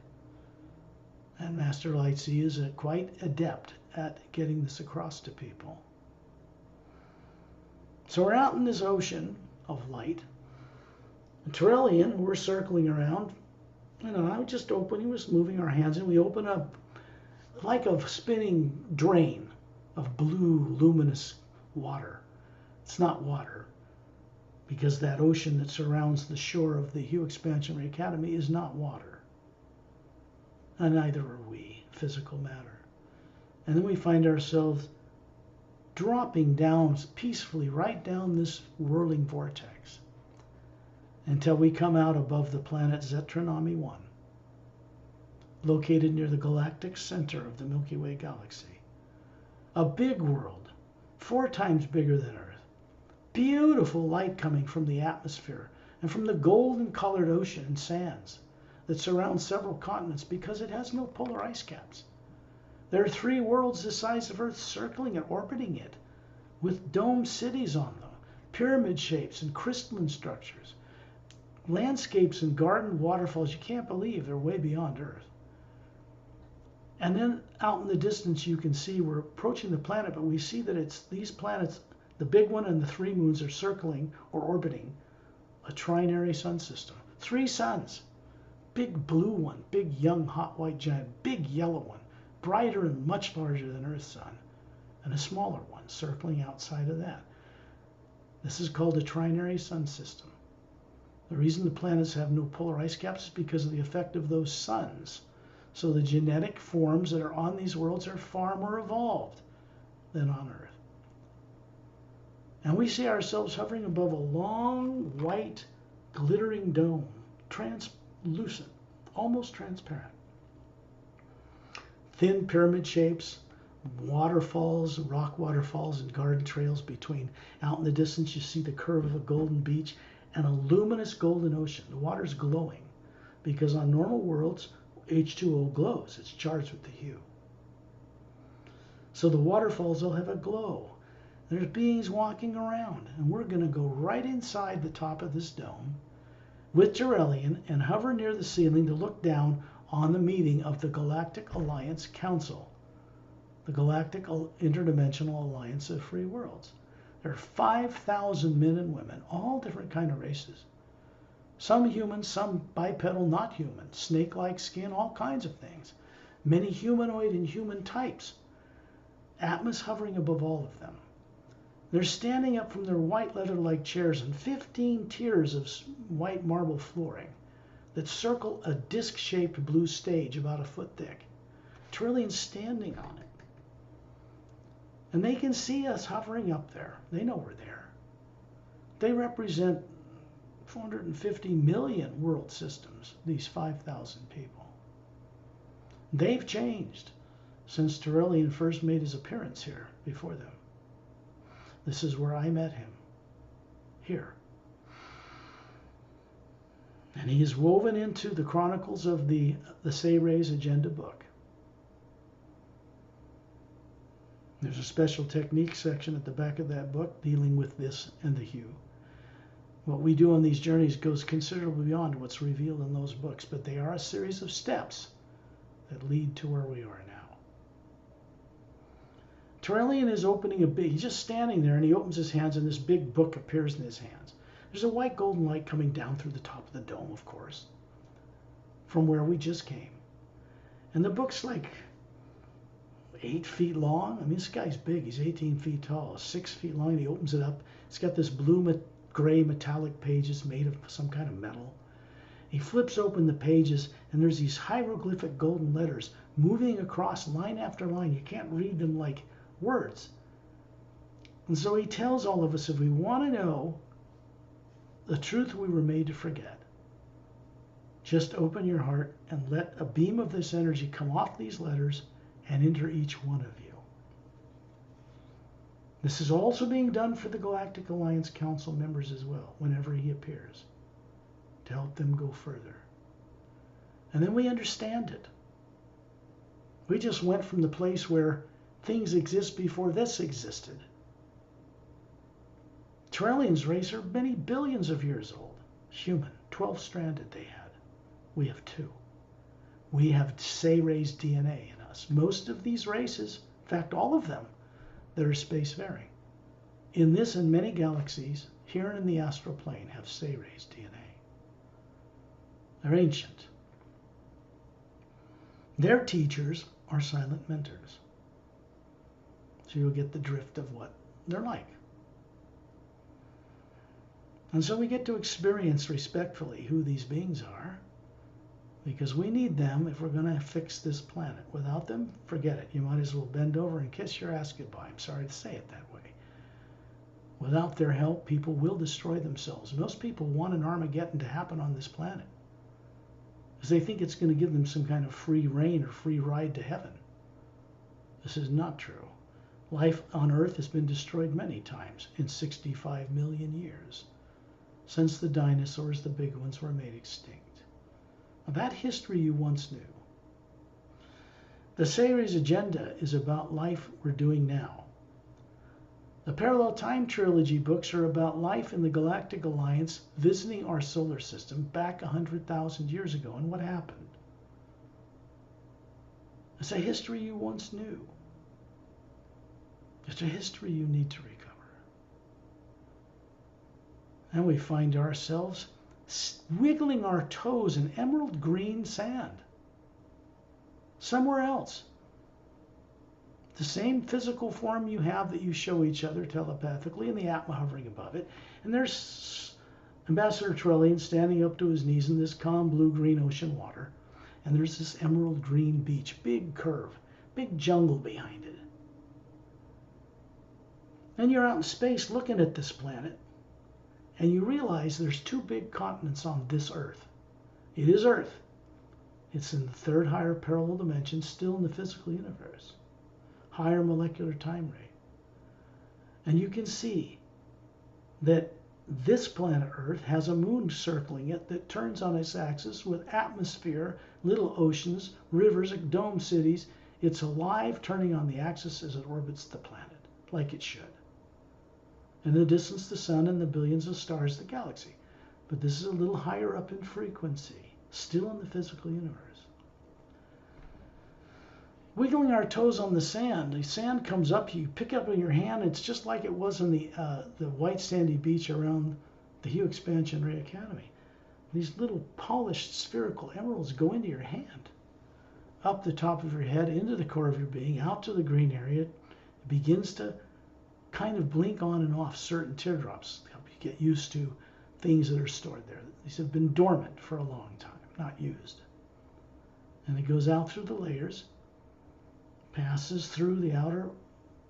And Master Light C is quite adept at getting this across to people. So we're out in this ocean of light. And Terrellian, we're circling around, I was just opening, he was moving our hands, and we open up like a spinning drain of blue, luminous water. It's not water, because that ocean that surrounds the shore of the Hue Expansion Ray Academy is not water. And neither are we, physical matter. And then we find ourselves dropping down peacefully right down this whirling vortex until we come out above the planet Zetranami 1, located near the galactic center of the Milky Way galaxy. A big world, 4 times bigger than Earth. Beautiful light coming from the atmosphere and from the golden colored ocean and sands that surround several continents because it has no polar ice caps. There are 3 worlds the size of Earth circling and orbiting it, with domed cities on them, pyramid shapes and crystalline structures, landscapes and garden waterfalls. You can't believe they're way beyond Earth. And then out in the distance you can see we're approaching the planet, but we see that it's these planets, the big one and the 3 moons, are circling or orbiting a trinary sun system. 3 suns. Big blue one, big young hot white giant, big yellow one, brighter and much larger than Earth's sun, and a smaller one circling outside of that. This is called a trinary sun system. The reason the planets have no polar ice caps is because of the effect of those suns. So the genetic forms that are on these worlds are far more evolved than on Earth. And we see ourselves hovering above a long, white, glittering dome, translucent, almost transparent. Thin pyramid shapes, waterfalls, rock waterfalls, and garden trails between. Out in the distance, you see the curve of a golden beach and a luminous golden ocean. The water's glowing because on normal worlds, H2O glows. It's charged with the hue. So the waterfalls will have a glow. There's beings walking around, and we're going to go right inside the top of this dome with Turelian and hover near the ceiling to look down on the meeting of the Galactic Alliance Council, the Galactic Interdimensional Alliance of Free Worlds. There are 5,000 men and women, all different kind of races. Some human, some bipedal, not human, snake-like skin, all kinds of things. Many humanoid and human types. Atmos hovering above all of them. They're standing up from their white leather-like chairs in 15 tiers of white marble flooring that circle a disc-shaped blue stage about a foot thick. Turelian's standing on it. And they can see us hovering up there. They know we're there. They represent 450 million world systems, these 5,000 people. They've changed since Turelian first made his appearance here before them. This is where I met him, here. And he is woven into the chronicles of the Sayre's Agenda book. There's a special technique section at the back of that book dealing with this and the hue. What we do on these journeys goes considerably beyond what's revealed in those books, but they are a series of steps that lead to where we are now. Turelian is opening he's just standing there, and he opens his hands, and this big book appears in his hands. There's a white golden light coming down through the top of the dome, of course, from where we just came. And the book's like 8 feet long. I mean, this guy's big. He's 18 feet tall, 6 feet long, and he opens it up. It's got this blue gray metallic pages made of some kind of metal. He flips open the pages, and there's these hieroglyphic golden letters moving across line after line. You can't read them like words. And so he tells all of us, if we want to know the truth we were made to forget, just open your heart and let a beam of this energy come off these letters and enter each one of you. This is also being done for the Galactic Alliance Council members as well, whenever he appears, to help them go further. And then we understand it. We just went from the place where things exist before this existed. Turelian's race are many billions of years old. Human, 12-stranded they had. We have 2. We have Sayre's DNA in us. Most of these races, in fact all of them, that are spacefaring, in this and many galaxies, here in the astral plane, have Sayre's DNA. They're ancient. Their teachers are silent mentors. So you'll get the drift of what they're like. And so we get to experience respectfully who these beings are, because we need them if we're going to fix this planet. Without them, forget it. You might as well bend over and kiss your ass goodbye. I'm sorry to say it that way. Without their help, people will destroy themselves. Most people want an Armageddon to happen on this planet, because they think it's going to give them some kind of free reign or free ride to heaven. This is not true. Life on Earth has been destroyed many times in 65 million years, since the dinosaurs, the big ones, were made extinct. Now, that history you once knew. The Sayre's Agenda is about life we're doing now. The Parallel Time Trilogy books are about life in the Galactic Alliance visiting our solar system back 100,000 years ago and what happened. It's a history you once knew. It's a history you need to recover. And we find ourselves wiggling our toes in emerald green sand. Somewhere else. The same physical form you have that you show each other telepathically, and the Atma hovering above it. And there's Ambassador Trellian standing up to his knees in this calm blue-green ocean water. And there's this emerald green beach, big curve, big jungle behind it. And you're out in space looking at this planet, and you realize there's two big continents on this Earth. It is Earth. It's in the third higher parallel dimension, still in the physical universe. Higher molecular time rate. And you can see that this planet Earth has a moon circling it that turns on its axis with atmosphere, little oceans, rivers, dome cities. It's alive, turning on the axis as it orbits the planet, like it should. In the distance, the sun and the billions of stars, the galaxy. But this is a little higher up in frequency, still in the physical universe. Wiggling our toes on the sand comes up, you pick up in your hand, it's just like it was on the white sandy beach around the Hugh Expansion Ray Academy. These little polished spherical emeralds go into your hand, up the top of your head, into the core of your being, out to the green area. It begins to kind of blink on and off certain teardrops. Help you get used to things that are stored there. These have been dormant for a long time, not used. And it goes out through the layers, passes through the outer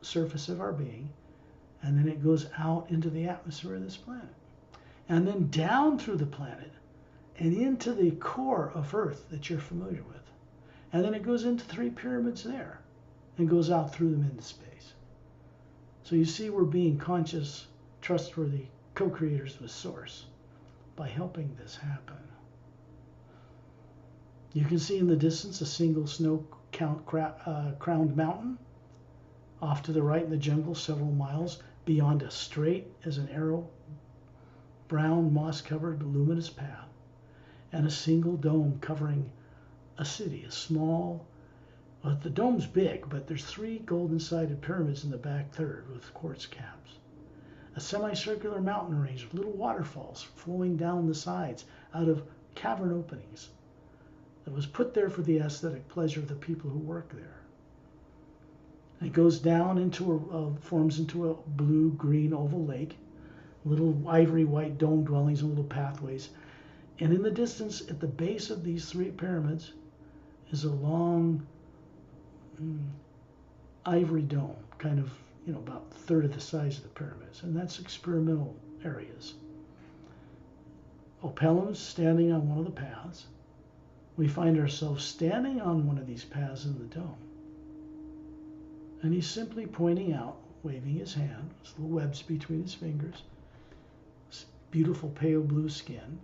surface of our being, and then it goes out into the atmosphere of this planet. And then down through the planet and into the core of Earth that you're familiar with. And then it goes into 3 pyramids there and goes out through them into space. So you see, we're being conscious, trustworthy co-creators with Source by helping this happen. You can see in the distance a single snow-crowned mountain. Off to the right in the jungle, several miles beyond us, straight as an arrow, brown, moss-covered, luminous path, and a single dome covering a city, a small. The dome's big, but there's 3 golden-sided pyramids in the back third with quartz caps. A semicircular mountain range with little waterfalls flowing down the sides out of cavern openings that was put there for the aesthetic pleasure of the people who work there. And it goes down into forms into a blue-green oval lake, little ivory-white dome dwellings and little pathways. And in the distance, at the base of these 3 pyramids, is a long ivory dome, kind of, about a third of the size of the pyramids, and that's experimental areas. Opelum's standing on one of the paths. We find ourselves standing on one of these paths in the dome, and he's simply pointing out, waving his hand, his little webs between his fingers, his beautiful pale blue skin,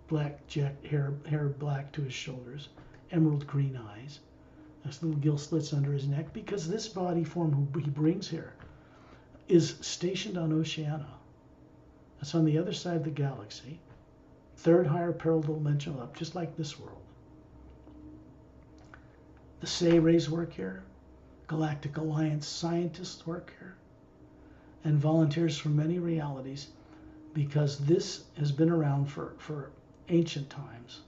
black jet hair black to his shoulders, emerald green eyes. There's little gill slits under his neck, because this body form who he brings here is stationed on Oceania. That's on the other side of the galaxy, third higher parallel dimension up, just like this world. The Say-Rays work here, Galactic Alliance scientists work here, and volunteers from many realities, because this has been around for ancient times.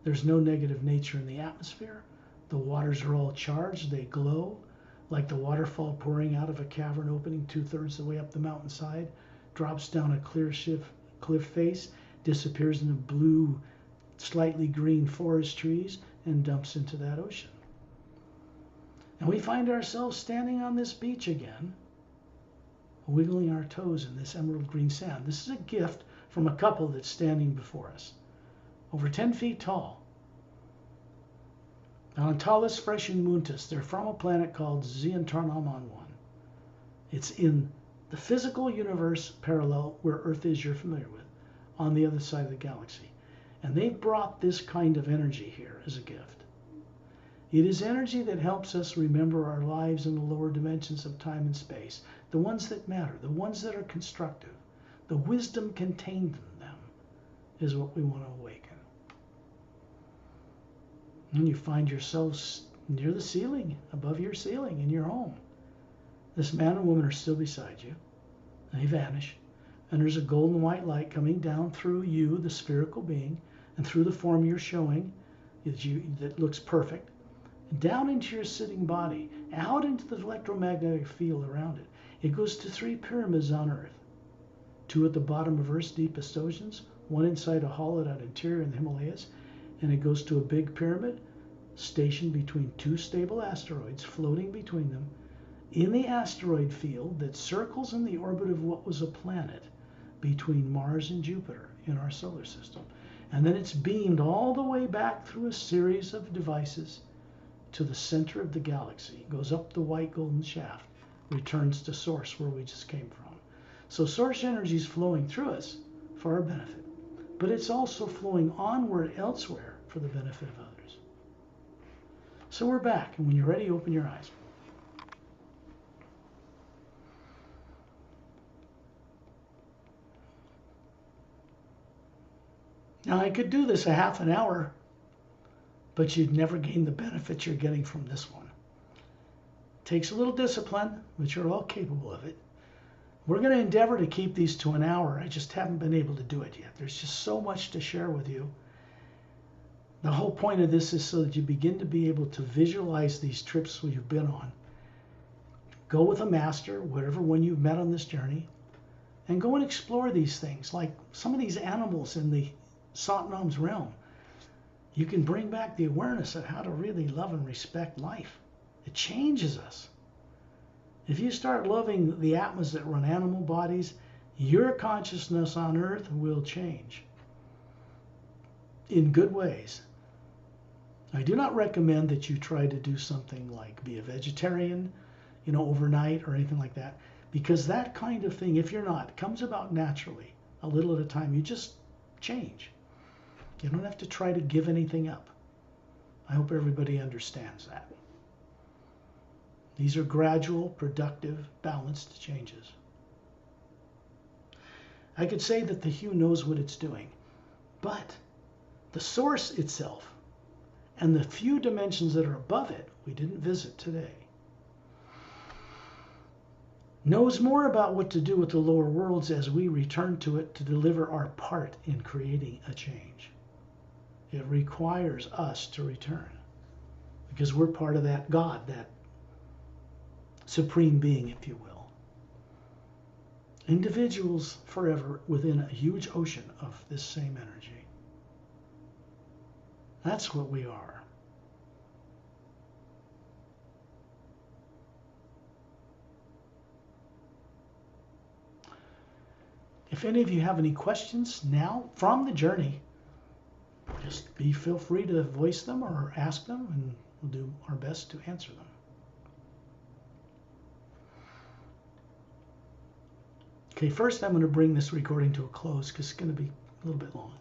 There's no negative nature in the atmosphere. The waters are all charged. They glow like the waterfall pouring out of a cavern opening 2/3 of the way up the mountainside, drops down a clear cliff face, disappears in the blue, slightly green forest trees, and dumps into that ocean. And we find ourselves standing on this beach again, wiggling our toes in this emerald green sand. This is a gift from a couple that's standing before us, over 10 feet tall. Antalis Freshenmuntis, they're from a planet called Xiantarnaman 1. It's in the physical universe parallel where Earth is, you're familiar with, on the other side of the galaxy. And they've brought this kind of energy here as a gift. It is energy that helps us remember our lives in the lower dimensions of time and space, the ones that matter, the ones that are constructive. The wisdom contained in them is what we want to awaken. And you find yourselves near the ceiling, above your ceiling in your home. This man and woman are still beside you. They vanish. And there's a golden white light coming down through you, the spherical being, and through the form you're showing that looks perfect. down into your sitting body, out into the electromagnetic field around it. It goes to 3 pyramids on Earth. 2 at the bottom of Earth's deepest oceans, 1 inside a hollowed-out interior in the Himalayas, and it goes to a big pyramid stationed between 2 stable asteroids, floating between them, in the asteroid field that circles in the orbit of what was a planet between Mars and Jupiter in our solar system. And then it's beamed all the way back through a series of devices to the center of the galaxy, goes up the white golden shaft, returns to source where we just came from. So source energy is flowing through us for our benefit, but it's also flowing onward elsewhere for the benefit of others. So we're back, and when you're ready, open your eyes. Now I could do this a half an hour, but you'd never gain the benefits you're getting from this one. It takes a little discipline, but you're all capable of it. We're going to endeavor to keep these to an hour. I just haven't been able to do it yet. There's just so much to share with you. The whole point of this is so that you begin to be able to visualize these trips you've been on. Go with a master, whatever one you've met on this journey, and go and explore these things, like some of these animals in the Satnam's realm. You can bring back the awareness of how to really love and respect life. It changes us. If you start loving the atmas that run animal bodies, your consciousness on Earth will change in good ways. I do not recommend that you try to do something like be a vegetarian, overnight or anything like that, because that kind of thing, if you're not, comes about naturally, a little at a time. You just change. You don't have to try to give anything up. I hope everybody understands that. These are gradual, productive, balanced changes. I could say that the hue knows what it's doing, but the source itself and the few dimensions that are above it, we didn't visit today, knows more about what to do with the lower worlds as we return to it to deliver our part in creating a change. It requires us to return because we're part of that God, that supreme being, if you will. Individuals forever within a huge ocean of this same energy. That's what we are. If any of you have any questions now from the journey, just feel free to voice them or ask them, and we'll do our best to answer them. Okay, first I'm going to bring this recording to a close because it's going to be a little bit long.